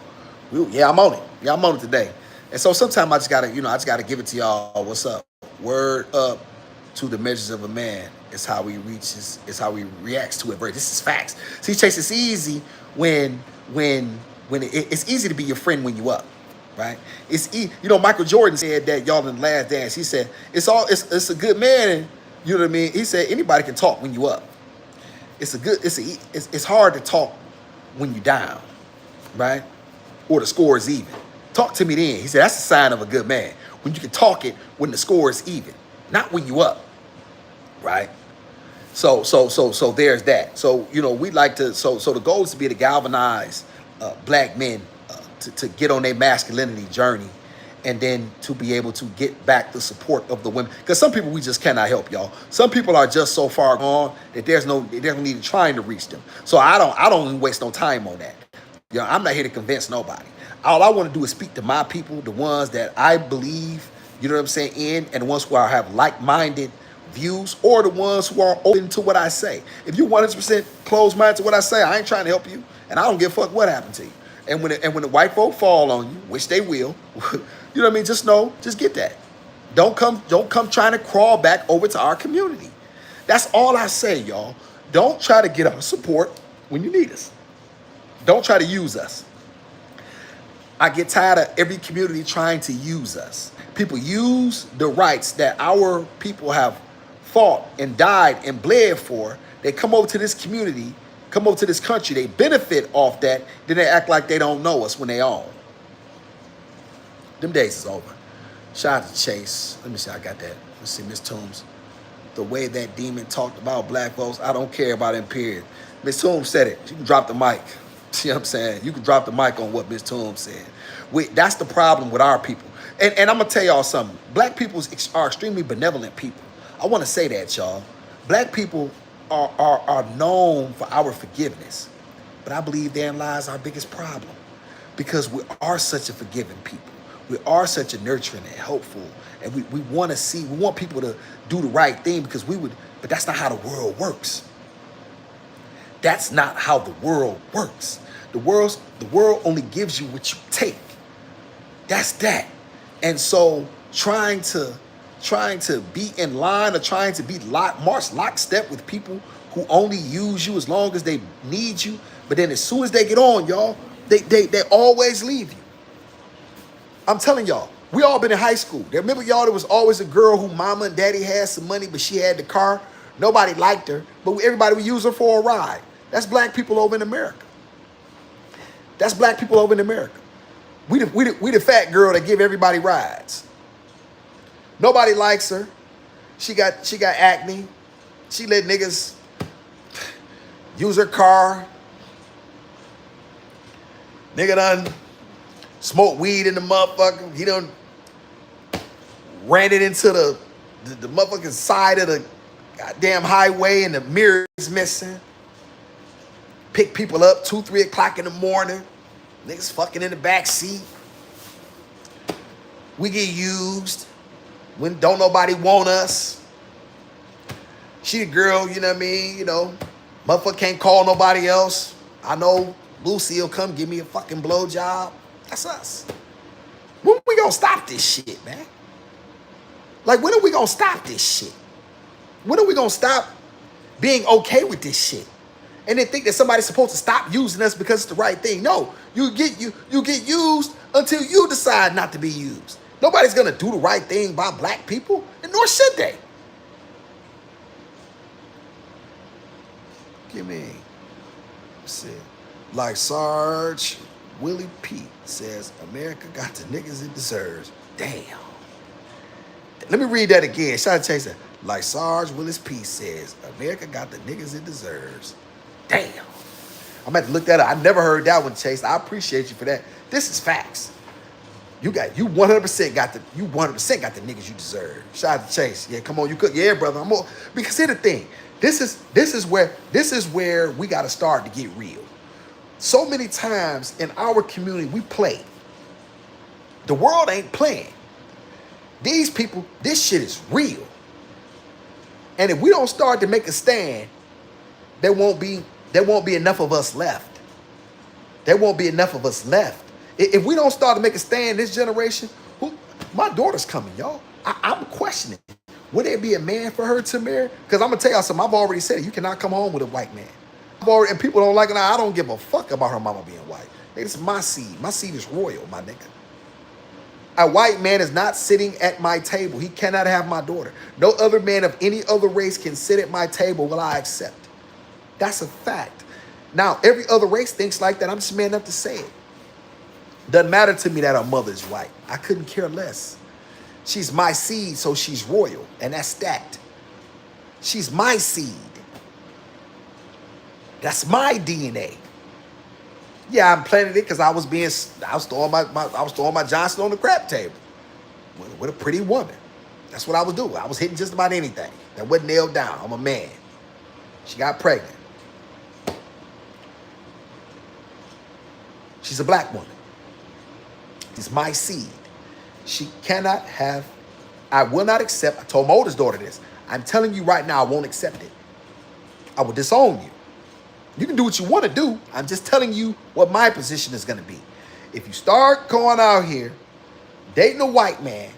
I'm on it. Yeah, I'm on it today. And so sometimes I just gotta give it to y'all. What's up? Word up to the measures of a man. It's how he reaches, it's how he reacts to it. This is facts. See, Chase, it's easy when it's easy to be your friend when you up. Right? It's Michael Jordan said that, y'all, in the Last Dance. He said it's a good man, and you know what I mean. He said anybody can talk when you up. It's hard to talk when you down, right? Or the score is even. Talk to me then. He said that's a sign of a good man when you can talk it when the score is even, not when you up, right? So there's that. So we like to. So the goal is to be to galvanize black men. To get on their masculinity journey, and then to be able to get back the support of the women. Because some people we just cannot help, y'all. Some people are just so far gone that there's no need trying to reach them. So I don't even waste no time on that. I'm not here to convince nobody. All I want to do is speak to my people, the ones that I believe, you know what I'm saying, in, and the ones who have like-minded views, or the ones who are open to what I say. If you 100% closed-minded to what I say, I ain't trying to help you, and I don't give a fuck what happened to you. And when the white folk fall on you, which they will, you know what I mean? Just get that. Don't come trying to crawl back over to our community. That's all I say, y'all. Don't try to get our support when you need us. Don't try to use us. I get tired of every community trying to use us. People use the rights that our people have fought and died and bled for. They come over to this community, come over to this country, they benefit off that, then they act like they don't know us when they own. Them days is over. Shout out to Chase. Let me see, I got that. Let's see, Miss Toombs. The way that demon talked about black folks, I don't care about him, period. Miss Toombs said it. You can drop the mic. See what I'm saying? You can drop the mic on what Miss Toombs said. That's the problem with our people. And I'm going to tell y'all something. Black people are extremely benevolent people. I want to say that, y'all. Black people are known for our forgiveness. But I believe therein lies our biggest problem. Because we are such a forgiving people. We are such a nurturing and helpful. And we want people to do the right thing but that's not how the world works. That's not how the world works. The world only gives you what you take. That's that. And so trying to be in line or trying to be march lockstep with people who only use you as long as they need you, but then as soon as they get on, y'all, they always leave you. I'm telling y'all, we all been in high school. Remember, y'all, there was always a girl who mama and daddy had some money, but she had the car. Nobody liked her, but everybody would use her for a ride. That's black people over in America. That's black people over in America. We the fat girl that give everybody rides. Nobody likes her. She got acne. She let niggas use her car. Nigga done smoked weed in the motherfucker. He done ran it into the motherfucking side of the goddamn highway and the mirror is missing. Pick people up 2, 3 o'clock in the morning. Niggas fucking in the back seat. We get used. when don't nobody want us. She a girl, you know what I mean? You know, motherfucker can't call nobody else. I know Lucy will come give me a fucking blowjob. That's us. When we gonna stop this shit, man? Like, when are we gonna stop this shit? When are we gonna stop being okay with this shit? And then think that somebody's supposed to stop using us because it's the right thing. No, you get used until you decide not to be used. Nobody's gonna do the right thing by black people, and nor should they. Give me. See, like Sarge Willie P says, America got the niggas it deserves. Damn. Let me read that again. Shout out to Chase. Like Sarge Willis P says, America got the niggas it deserves. Damn. I'm about to look that up. I never heard that one, Chase. I appreciate you for that. This is facts. You 100% got the niggas you deserve. Shout out to Chase. Yeah, come on, you could. Yeah, brother. I'm all, because here's the thing. This is where we got to start to get real. So many times in our community we play. The world ain't playing. These people, this shit is real. And if we don't start to make a stand, there won't be enough of us left. There won't be enough of us left. If we don't start to make a stand this generation, my daughter's coming, y'all. I'm questioning. Would there be a man for her to marry? Because I'm going to tell y'all something. I've already said it. You cannot come home with a white man. And people don't like it. I don't give a fuck about her mama being white. It's my seed. My seed is royal, my nigga. A white man is not sitting at my table. He cannot have my daughter. No other man of any other race can sit at my table will I accept. That's a fact. Now, every other race thinks like that. I'm just man enough to say it. Doesn't matter to me that her mother is white. I couldn't care less. She's my seed, so she's royal, and that's stacked. She's my seed. That's my DNA. Yeah, I'm planting it because I was throwing my Johnson on the crap table with a pretty woman. That's what I was doing. I was hitting just about anything that wasn't nailed down. I'm a man. She got pregnant. She's a black woman. It's my seed. She cannot have, I will not accept, I told my oldest daughter this. I'm telling you right now, I won't accept it. I will disown you. You can do what you want to do. I'm just telling you what my position is going to be. If you start going out here dating a white man,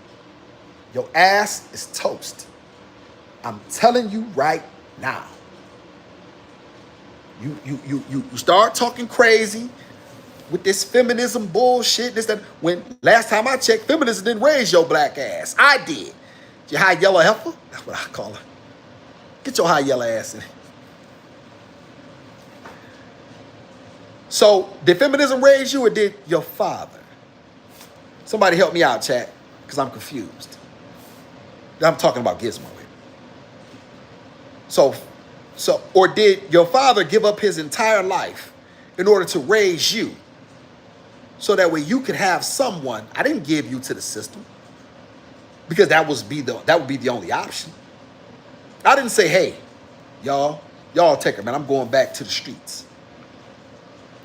your ass is toast. I'm telling you right now. You start talking crazy with this feminism bullshit. This that. When last time I checked, feminism didn't raise your black ass. I did. Your high yellow heifer. That's what I call her. Get your high yellow ass in. So, did feminism raise you or did your father? Somebody help me out, chat, because I'm confused. I'm talking about Gizmo here. So, or did your father give up his entire life in order to raise you so that way you could have someone? I didn't give you to the system because that would be the only option. I didn't say, hey, y'all take her, man. I'm going back to the streets.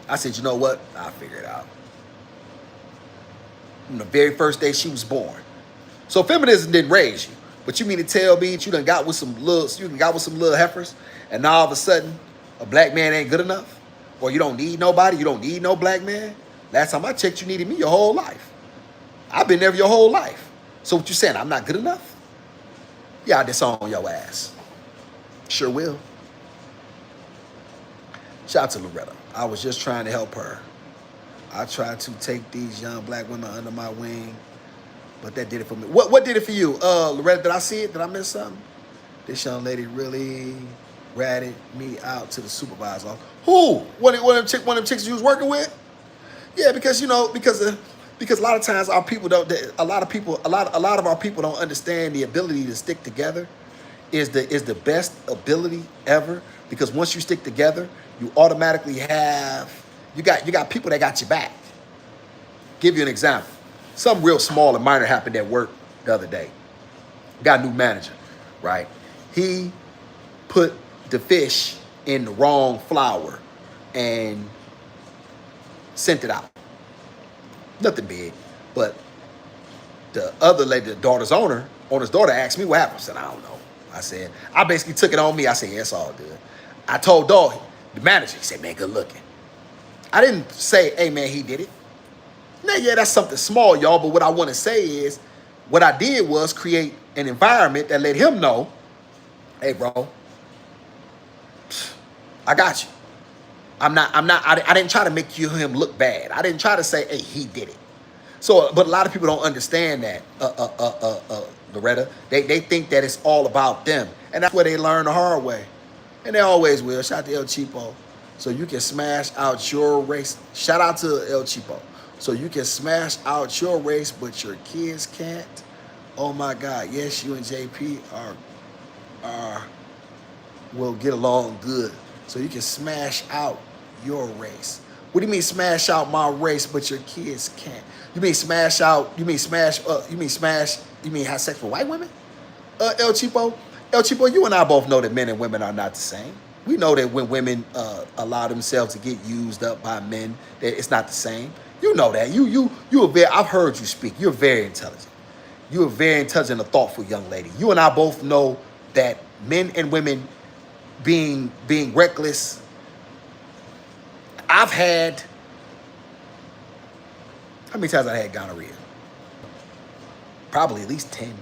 I said, you know what? I'll figure it out. From the very first day she was born. So feminism didn't raise you. But you mean to tell me that you done got with some little heifers, and now all of a sudden a black man ain't good enough? Or you don't need nobody? You don't need no black man? Last time I checked, you needed me your whole life. I've been there your whole life. So what you saying, I'm not good enough? Yeah, I disown your ass. Sure will. Shout out to Loretta. I was just trying to help her. I tried to take these young black women under my wing, but that did it for me. What did it for you? Loretta, did I see it? Did I miss something? This young lady really ratted me out to the supervisor. Who? One of them chicks you was working with? Yeah, because a lot of times our people don't. A lot of our people don't understand the ability to stick together is the best ability ever. Because once you stick together, you automatically have you got people that got your back. Give you an example. Something real small and minor happened at work the other day. Got a new manager, right? He put the fish in the wrong flour and sent it out. Nothing big, but the other lady, the daughter's owner, on his daughter asked me what happened. I said, I don't know. I said, I basically took it on me. I said, yeah, it's all good. I told Dog, the manager, he said, man, good looking. I didn't say, hey, man, he did it. Now, yeah, that's something small, y'all, but what I want to say is, what I did was create an environment that let him know, hey, bro, I got you. I didn't try to make him look bad. I didn't try to say, hey, he did it. So, but a lot of people don't understand that, Loretta. They think that it's all about them. And that's where they learn the hard way. And they always will. Shout out to El Cheapo. So you can smash out your race. Shout out to El Cheapo. So you can smash out your race, but your kids can't. Oh my God. Yes, you and JP will get along good. So you can smash out your race. What do you mean smash out my race, but your kids can't? You mean smash out, you mean have sex with white women? El Cheapo, you and I both know that men and women are not the same. We know that when women allow themselves to get used up by men, that it's not the same. You know that. I've heard you speak. You're very intelligent. You're a very intelligent and thoughtful young lady. You and I both know that men and women being reckless. I've had, how many times I had gonorrhea? Probably at least 10.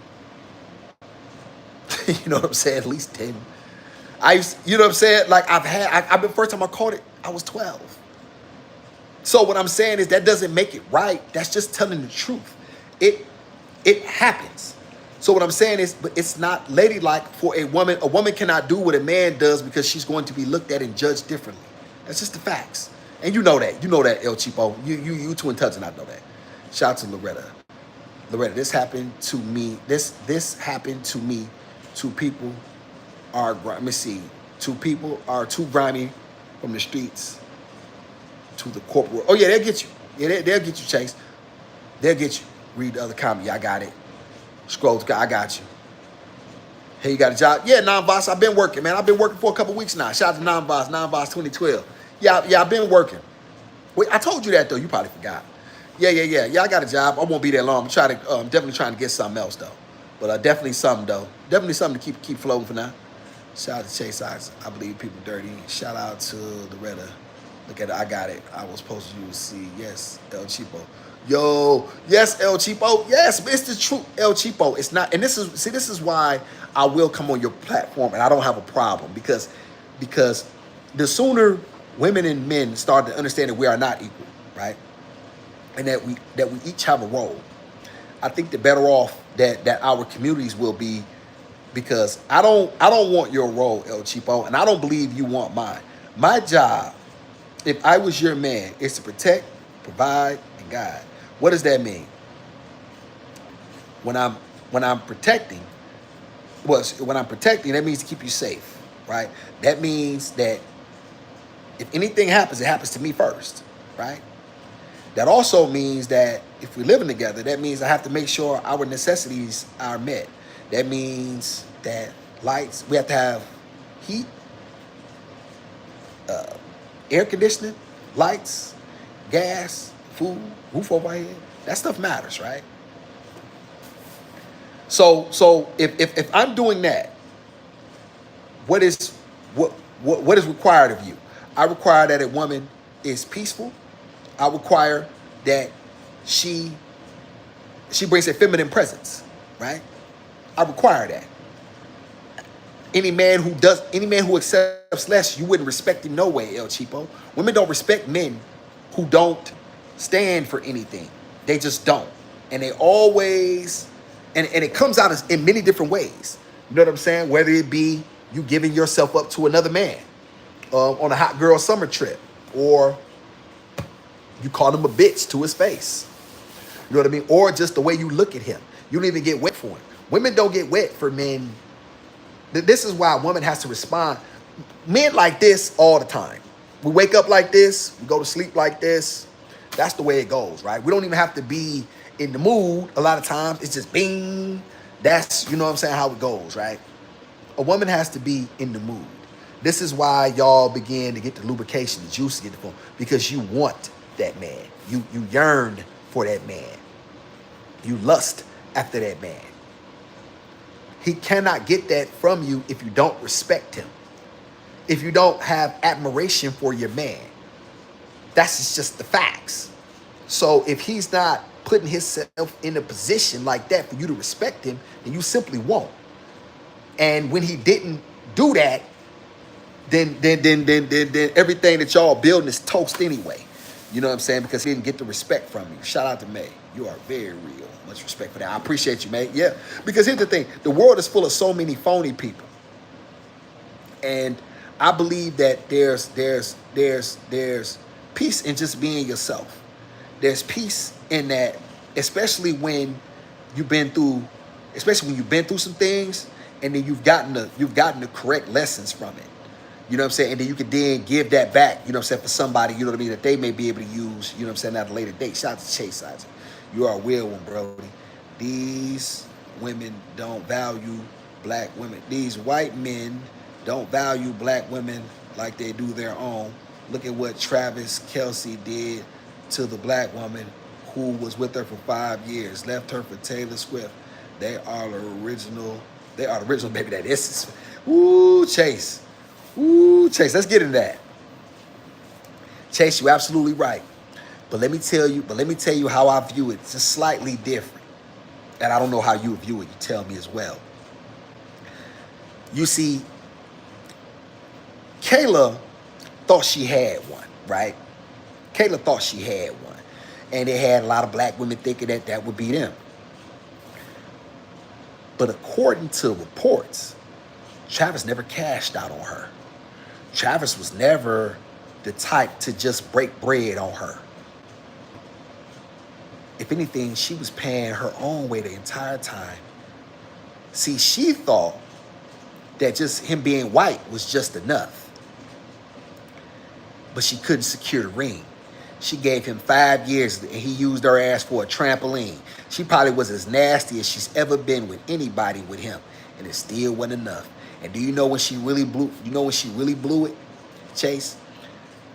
You know what I'm saying? At least 10. You know what I'm saying? Like I've been, first time I caught it, I was 12. So what I'm saying is that doesn't make it right. That's just telling the truth. It happens. So what I'm saying is, but it's not ladylike for a woman. A woman cannot do what a man does because she's going to be looked at and judged differently. That's just the facts. And you know that. You know that, El Cheapo. You too intelligent, I know that. Shout out to Loretta. Loretta, this happened to me. This happened to me. Two people are, let me see. Two people are too grimy from the streets to the corporate. Oh yeah, they'll get you. Yeah, they'll get you, Chase. They'll get you. Read the other comment. Yeah, I got it. Scroll. I got you. Hey, you got a job? Yeah, Non-Voss, I've been working, man. I've been working for a couple weeks now. Shout out to Non-Voss 2012. Yeah, I've been working. Wait, I told you that though. You probably forgot. Yeah. I got a job. I won't be that long. I'm definitely trying to get something else though. But definitely something though. Definitely something to keep floating for now. Shout out to Chase Ox. I believe people dirty. Shout out to Loretta. Look at it. I got it. I was supposed to use C. Yes, El Cheapo. Yo, yes, El Cheapo. Yes, but it's the truth, El Cheapo. It's not, and this is why I will come on your platform and I don't have a problem because the sooner women and men start to understand that we are not equal, right? And that we each have a role. I think the better off that our communities will be, because I don't want your role, El Cheapo, and I don't believe you want mine. My job, if I was your man, is to protect, provide, and guide. What does that mean? When I'm protecting, that means to keep you safe, right? That means that if anything happens, it happens to me first, right? That also means that if we're living together, that means I have to make sure our necessities are met. That means that lights, we have to have heat, air conditioning, lights, gas, food, roof over our head. That stuff matters, right? So if I'm doing that, what is required of you? I require that a woman is peaceful. I require that she brings a feminine presence, right? I require that. Any man who accepts less, you wouldn't respect him no way, El Cheapo. Women don't respect men who don't stand for anything. They just don't. And they always, and it comes out in many different ways. You know what I'm saying? Whether it be you giving yourself up to another man on a hot girl summer trip, or you call him a bitch to his face. You know what I mean? Or just the way you look at him. You don't even get wet for him. Women don't get wet for men. This is why a woman has to respond. Men like this all the time. We wake up like this. We go to sleep like this. That's the way it goes, right? We don't even have to be in the mood. A lot of times it's just bing. That's, you know what I'm saying, how it goes, right? A woman has to be in the mood. This is why y'all begin to get the lubrication, the juice to get the phone, because you want that man. You yearn for that man. You lust after that man. He cannot get that from you if you don't respect him. If you don't have admiration for your man. That's just the facts. So if he's not putting himself in a position like that for you to respect him, then you simply won't. And when he didn't do that, then everything that y'all building is toast anyway. You know what I'm saying? Because he didn't get the respect from you. Shout out to May. You are very real. Much respect for that. I appreciate you, May. Yeah. Because here's the thing. The world is full of so many phony people. And I believe that there's peace in just being yourself. There's peace in that, especially when you've been through, some things, and then you've gotten the correct lessons from it. You know what I'm saying? And then you can then give that back, you know what I'm saying, for somebody, you know what I mean, that they may be able to use, you know what I'm saying, at a later date. Shout out to Chase Isaac. You are a real one, Brody. These women don't value black women. These white men don't value black women like they do their own. Look at what Travis Kelce did to the black woman who was with her for 5 years, left her for Taylor Swift. They are the original, baby. That is, woo, Chase. Ooh, Chase, let's get into that. Chase, you're absolutely right. But let me tell you how I view it. It's just slightly different. And I don't know how you view it. You tell me as well. You see, Kayla thought she had one, right? Kayla thought she had one. And they had a lot of black women thinking that that would be them. But according to reports, Travis never cashed out on her. Travis was never the type to just break bread on her. If anything, she was paying her own way the entire time. See, she thought that just him being white was just enough. But she couldn't secure the ring. She gave him 5 years and he used her ass for a trampoline. She probably was as nasty as she's ever been with anybody with him. And it still wasn't enough. And do you know when she really blew? You know when she really blew it, Chase?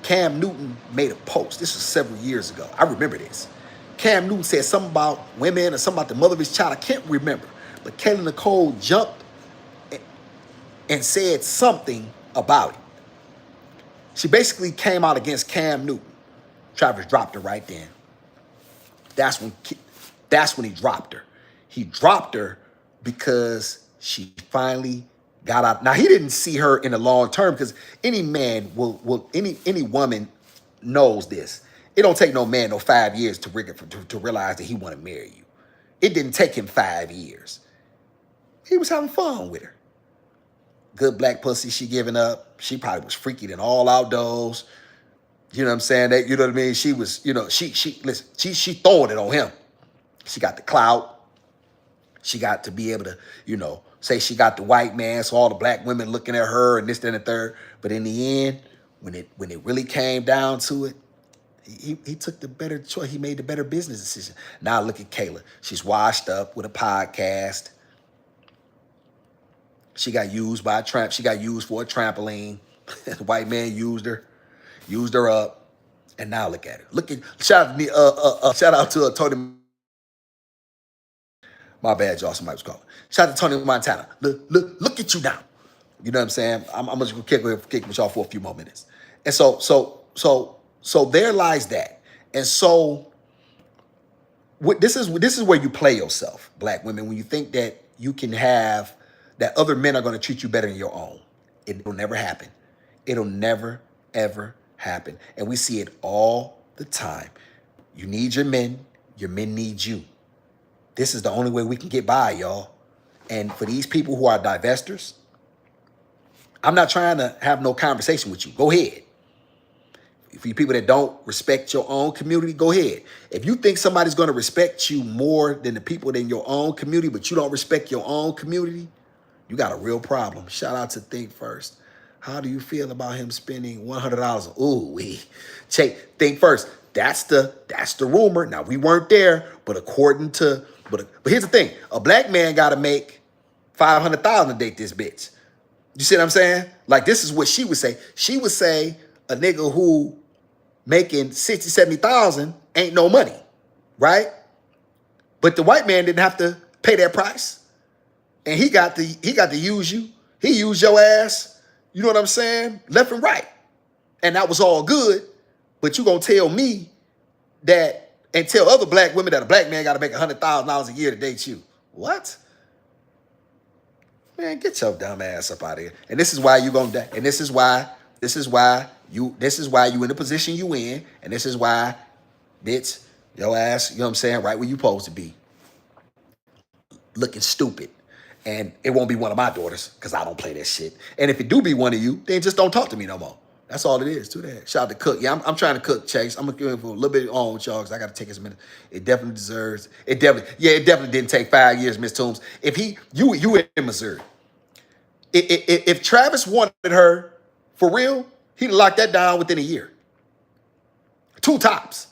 Cam Newton made a post. This was several years ago. I remember this. Cam Newton said something about women or something about the mother of his child. I can't remember. But Kayla Nicole jumped and said something about it. She basically came out against Cam Newton. Travis dropped her right then. That's when he dropped her. He dropped her because she finally got out. Now, he didn't see her in the long term because any man any woman knows this. It don't take no man no 5 years to realize that he want to marry you. It didn't take him 5 years. He was having fun with her. Good black pussy she giving up. She probably was freaky than all outdoors. You know what I'm saying? That, you know what I mean? She was, you know, she throwing it on him. She got the clout. She got to be able to, you know, say she got the white man, so all the black women looking at her and this, that, and the third. But in the end, when it really came down to it, he took the better choice. He made the better business decision. Now look at Kayla. She's washed up with a podcast. She got used by a tramp. She got used for a trampoline. The white man used her up, and now look at her. Shout out to Tony. My bad, y'all. Somebody was calling. Shout out to Tony Montana. Look at you now. You know what I'm saying? I'm just gonna kick with y'all for a few more minutes. And so there lies that. And so this is where you play yourself, black women, when you think that you can have that other men are going to treat you better than your own. It will never happen. It'll never, ever happen. And we see it all the time. You need your men need you. This is the only way we can get by, y'all. And for these people who are divestors, I'm not trying to have no conversation with you. Go ahead. For you people that don't respect your own community, go ahead. If you think somebody's going to respect you more than the people in your own community, but you don't respect your own community, you got a real problem. Shout out to Think First. How do you feel about him spending $100? Ooh, Think First. That's the rumor. Now, we weren't there, but but here's the thing. A black man got to make $500,000 to date this bitch. You see what I'm saying? Like, this is what she would say. She would say a nigga who making 60, 70,000 ain't no money, right? But the white man didn't have to pay that price. and he got to use you. He used your ass. You know what I'm saying? Left and right, and that was all good. But you gonna tell me that and tell other black women that a black man got to make $100,000 a year to date you? What? Man, get your dumb ass up out of here. And this is why you gonna die. And this is why you in the position you in. And this is why, bitch, your ass, you know what I'm saying, right where you supposed to be. Looking stupid. And it won't be one of my daughters, because I don't play that shit. And if it do be one of you, then just don't talk to me no more. That's all it is. To that. Shout out to Cook. Yeah, I'm trying to cook, Chase. I'm gonna give him for a little bit on with y'all, because I gotta take his minute. It definitely deserves. It definitely didn't take 5 years, Miss Toombs. If you in Missouri. If Travis wanted her for real, he'd lock that down within a year. 2 tops.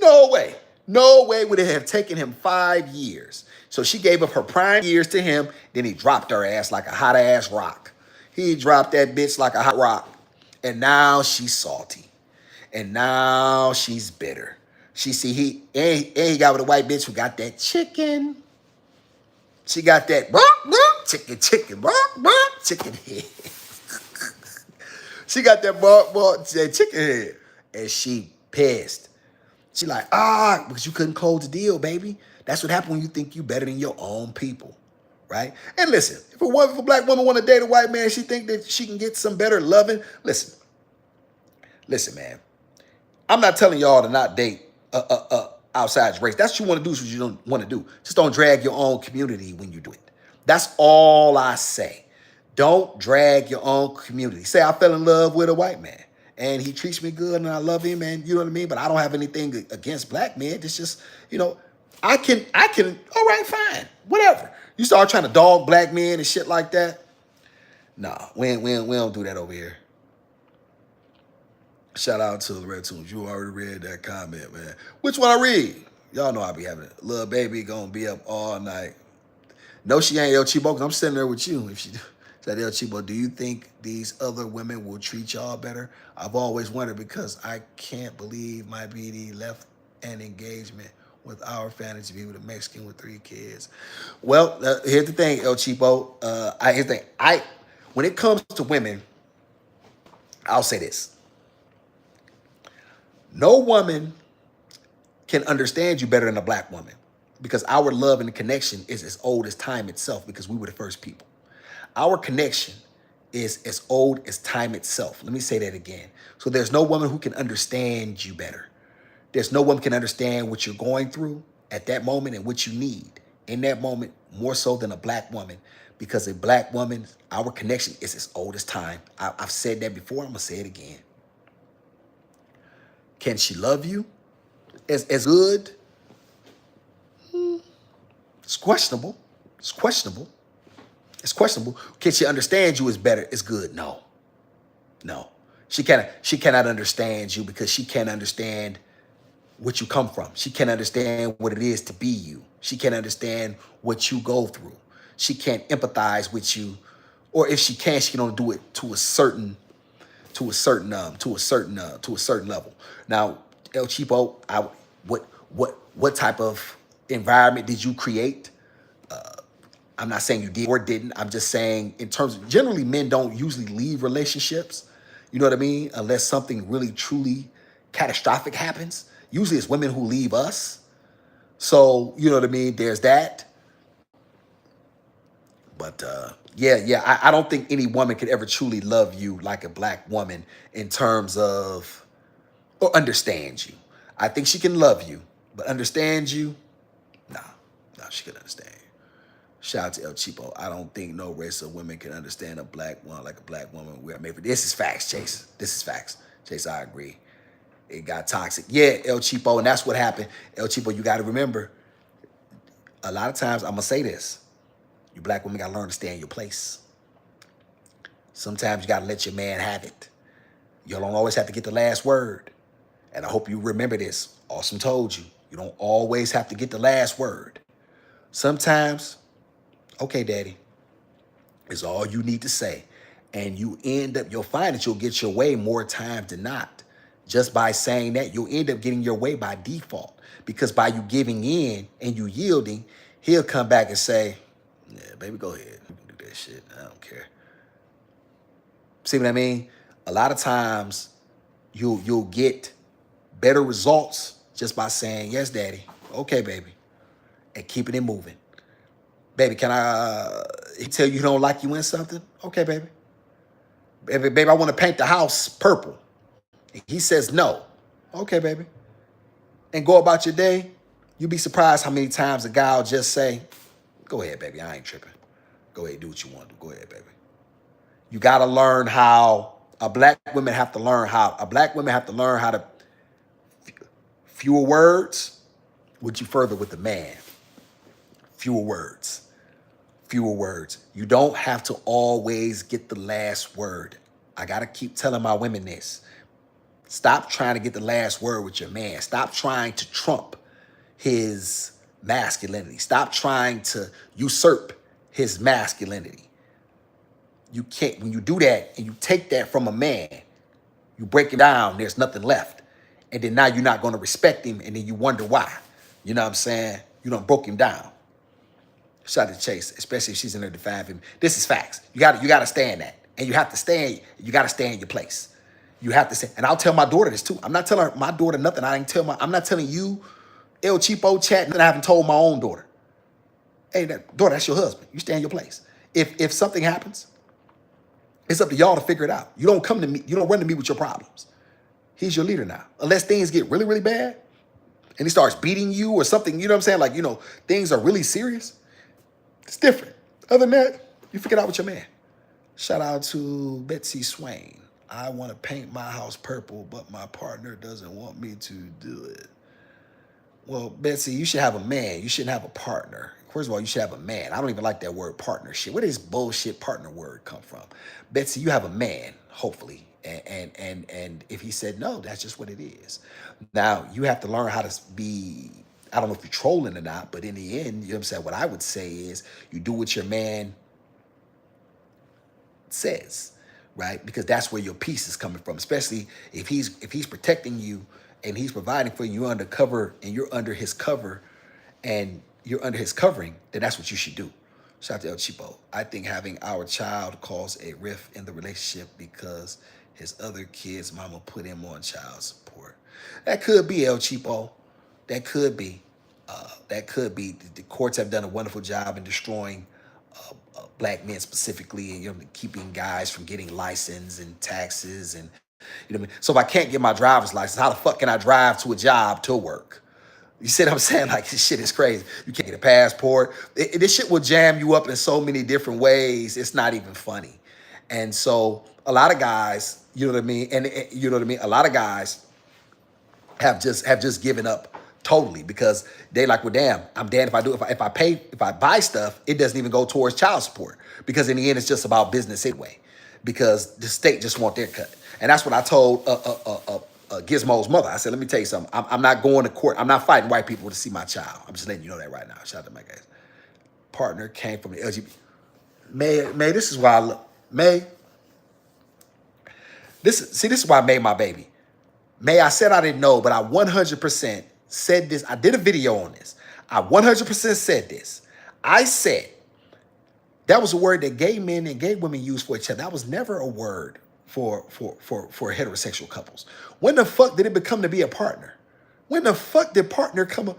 No way. No way would it have taken him 5 years. So she gave up her prime years to him. Then he dropped her ass like a hot ass rock. He dropped that bitch like a hot rock. And now she's salty. And now she's bitter. He got with a white bitch who got that chicken. She got that chicken chicken head. She got that chicken head. And she pissed. She like, because you couldn't close the deal, baby. That's what happened when you think you better than your own people, right? And listen, if a black woman want to date a white man, she think that she can get some better loving. Listen, man. I'm not telling y'all to not date outside race. That's what you want to do. Is what you don't want to do. Just don't drag your own community when you do it. That's all I say. Don't drag your own community. Say I fell in love with a white man and he treats me good and I love him, and you know what I mean? But I don't have anything against black men. It's just, I can, all right, fine, whatever. You start trying to dog black men and shit like that. Nah, we don't do that over here. Shout out to the Red Tunes. You already read that comment, man. Which one I read? Y'all know I be having it. Little baby gonna be up all night. No, she ain't El Chibo, because I'm sitting there with you. If she said, El Chibo, do you think these other women will treat y'all better? I've always wondered, because I can't believe my BD left an engagement with our fantasy be with a Mexican with 3 kids. Well, here's the thing, El Chibo. Here's the thing. When it comes to women, I'll say this. No woman can understand you better than a black woman, because our love and connection is as old as time itself, because we were the first people. Our connection is as old as time itself. Let me say that again. So there's no woman who can understand you better. There's no woman can understand what you're going through at that moment and what you need in that moment more so than a black woman, because a black woman, our connection is as old as time. I've said that before. I'm going to say it again. Can she love you as good? It's questionable. It's questionable. It's questionable. Can she understand you as better? It's good. No. She cannot understand you, because she can't understand what you come from. She can't understand what it is to be you. She can't understand what you go through. She can't empathize with you, or if she can, she can only do it to a certain level. Now, El Chipo, what type of environment did you create? I'm not saying you did or didn't. I'm just saying, in terms of, generally men don't usually leave relationships. You know what I mean? Unless something really truly catastrophic happens. Usually it's women who leave us. So, you know what I mean? There's that. But I don't think any woman could ever truly love you like a black woman in terms of, or understand you. I think she can love you, but understand you? No, she can understand you. Shout out to El Chipo. I don't think no race of women can understand a black one like a black woman. We are made for this. Is facts, Chase. This is facts. Chase, I agree. It got toxic. Yeah, El Chipo, and that's what happened. El Chipo, you got to remember, a lot of times, I'm going to say this, you black women got to learn to stay in your place. Sometimes you got to let your man have it. You don't always have to get the last word. And I hope you remember this. Awesome told you. You don't always have to get the last word. Sometimes, okay, daddy, is all you need to say. And you'll find that you'll get your way more times than not. Just by saying that, you'll end up getting your way by default. Because by you giving in and you yielding, he'll come back and say, Yeah, baby, go ahead. You can do that shit. I don't care. See what I mean? A lot of times you'll get better results just by saying, yes, daddy. Okay, baby. And keeping it moving. Baby, can he tell you he don't like you in something? Okay, baby. Baby, I want to paint the house purple. He says no. Okay, baby. And go about your day. You'll be surprised how many times a guy will just say, go ahead, baby. I ain't tripping. Go ahead, do what you want to do. Go ahead, baby. You got to learn how black women have to learn how to fewer words would you further with the man. Fewer words. Fewer words. You don't have to always get the last word. I got to keep telling my women this. Stop trying to get the last word with your man. Stop trying to trump his masculinity. Stop trying to usurp his masculinity. You can't, when you do that and you take that from a man, you break him down, there's nothing left. And then now you're not going to respect him, and then you wonder why. You know what I'm saying? You done broke him down. Shout out to Chase, especially if she's in there defying him. This is facts. You got to stay in that. And you have to stay, you got to stay in your place. You have to say, and I'll tell my daughter this too. I'm not telling my daughter nothing. I'm not telling you, El Cheapo chat, nothing I haven't told my own daughter. Hey, daughter, that's your husband. You stay in your place. If something happens, it's up to y'all to figure it out. You don't come to me, you don't run to me with your problems. He's your leader now. Unless things get really, really bad and he starts beating you or something, you know what I'm saying? Like, things are really serious. It's different. Other than that, you figure it out with your man. Shout out to Betsy Swain. I want to paint my house purple, but my partner doesn't want me to do it. Well, Betsy, you should have a man. You shouldn't have a partner. First of all, you should have a man. I don't even like that word partnership. Where does this bullshit partner word come from? Betsy, you have a man, hopefully. And if he said no, that's just what it is. Now, you have to learn how to be, I don't know if you're trolling or not, but in the end, you know what I'm saying? What I would say is you do what your man says, right? Because that's where your peace is coming from, especially if he's protecting you and he's providing for you, you're under cover and you're under his cover and you're under his covering, then that's what you should do. Shout out to El Cheapo. I think having our child cause a rift in the relationship because his other kid's mama put him on child support. That could be El Cheapo. That could be. That could be. The courts have done a wonderful job in destroying black men specifically, and keeping guys from getting license and taxes and you know what I mean. So if I can't get my driver's license, how the fuck can I drive to a job to work? You see what I'm saying? Like, this shit is crazy. You can't get a passport. This shit will jam you up in so many different ways. It's not even funny. And so a lot of guys, you know what I mean? And you know what I mean? A lot of guys have just given up totally because they like, well, damn, I'm damned if I do. If I buy stuff, it doesn't even go towards child support because in the end, it's just about business anyway because the state just want their cut. And that's what I told Gizmo's mother. I said, let me tell you something. I'm not going to court. I'm not fighting white people to see my child. I'm just letting you know that right now. Shout out to my guys. Partner came from the LGBT. May, this is why I love, May, this is why I made my baby. May, I said I didn't know, but I 100% said this. I did a video on this. I 100% said this. I said that was a word that gay men and gay women use for each other. That was never a word for heterosexual couples. When the fuck did it become to be a partner? When the fuck did partner come up?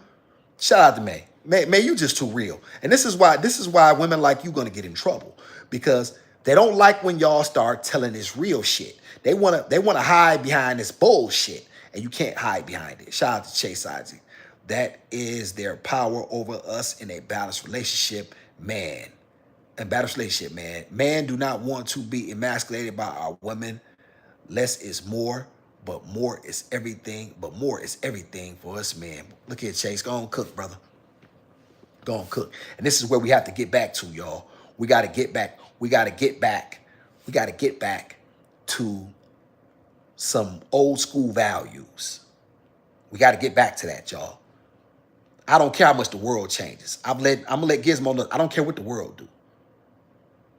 Shout out to May. May, you just too real. And this is why women like you gonna get in trouble because they don't like when y'all start telling this real shit. They wanna hide behind this bullshit, and you can't hide behind it. Shout out to Chase Isaac. That is their power over us in a balanced relationship, man. A balanced relationship, man. Men do not want to be emasculated by our women. Less is more, but more is everything. But more is everything for us, man. Look here, Chase. Go on, cook, brother. Go on, cook. And this is where we have to get back to, y'all. We got to get back. We got to get back. We got to get back to some old school values. We got to get back to that, y'all. I don't care how much the world changes. I'm gonna let Gizmo know. I don't care what the world do.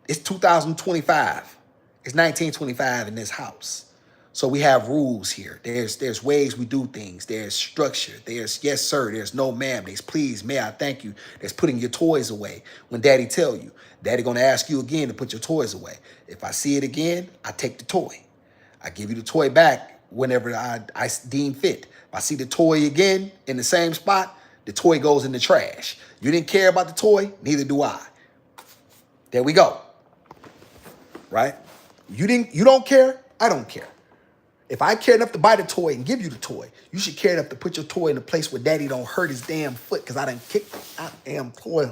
It's 2025. It's 1925 in this house. So we have rules here. There's ways we do things. There's structure. There's yes, sir. There's no ma'am. There's please, may I, thank you. There's putting your toys away when daddy tell you. Daddy gonna ask you again to put your toys away. If I see it again, I take the toy. I give you the toy back whenever I deem fit. If I see the toy again in the same spot, the toy goes in the trash. You didn't care about the toy, neither do I. There we go. Right? You don't care, I don't care. If I care enough to buy the toy and give you the toy, you should care enough to put your toy in a place where daddy don't hurt his damn foot because I done kicked the damn toy.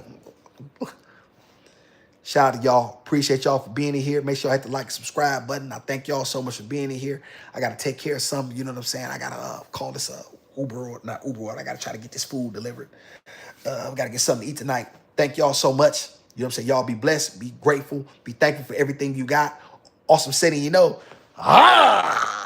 Shout out to y'all. Appreciate y'all for being in here. Make sure I hit the like and subscribe button. I thank y'all so much for being in here. I got to take care of something. You know what I'm saying? I got to call this Uber, or not Uber. I got to try to get this food delivered. We got to get something to eat tonight. Thank y'all so much. You know what I'm saying? Y'all be blessed. Be grateful. Be thankful for everything you got. Awesome setting, you know. Ah!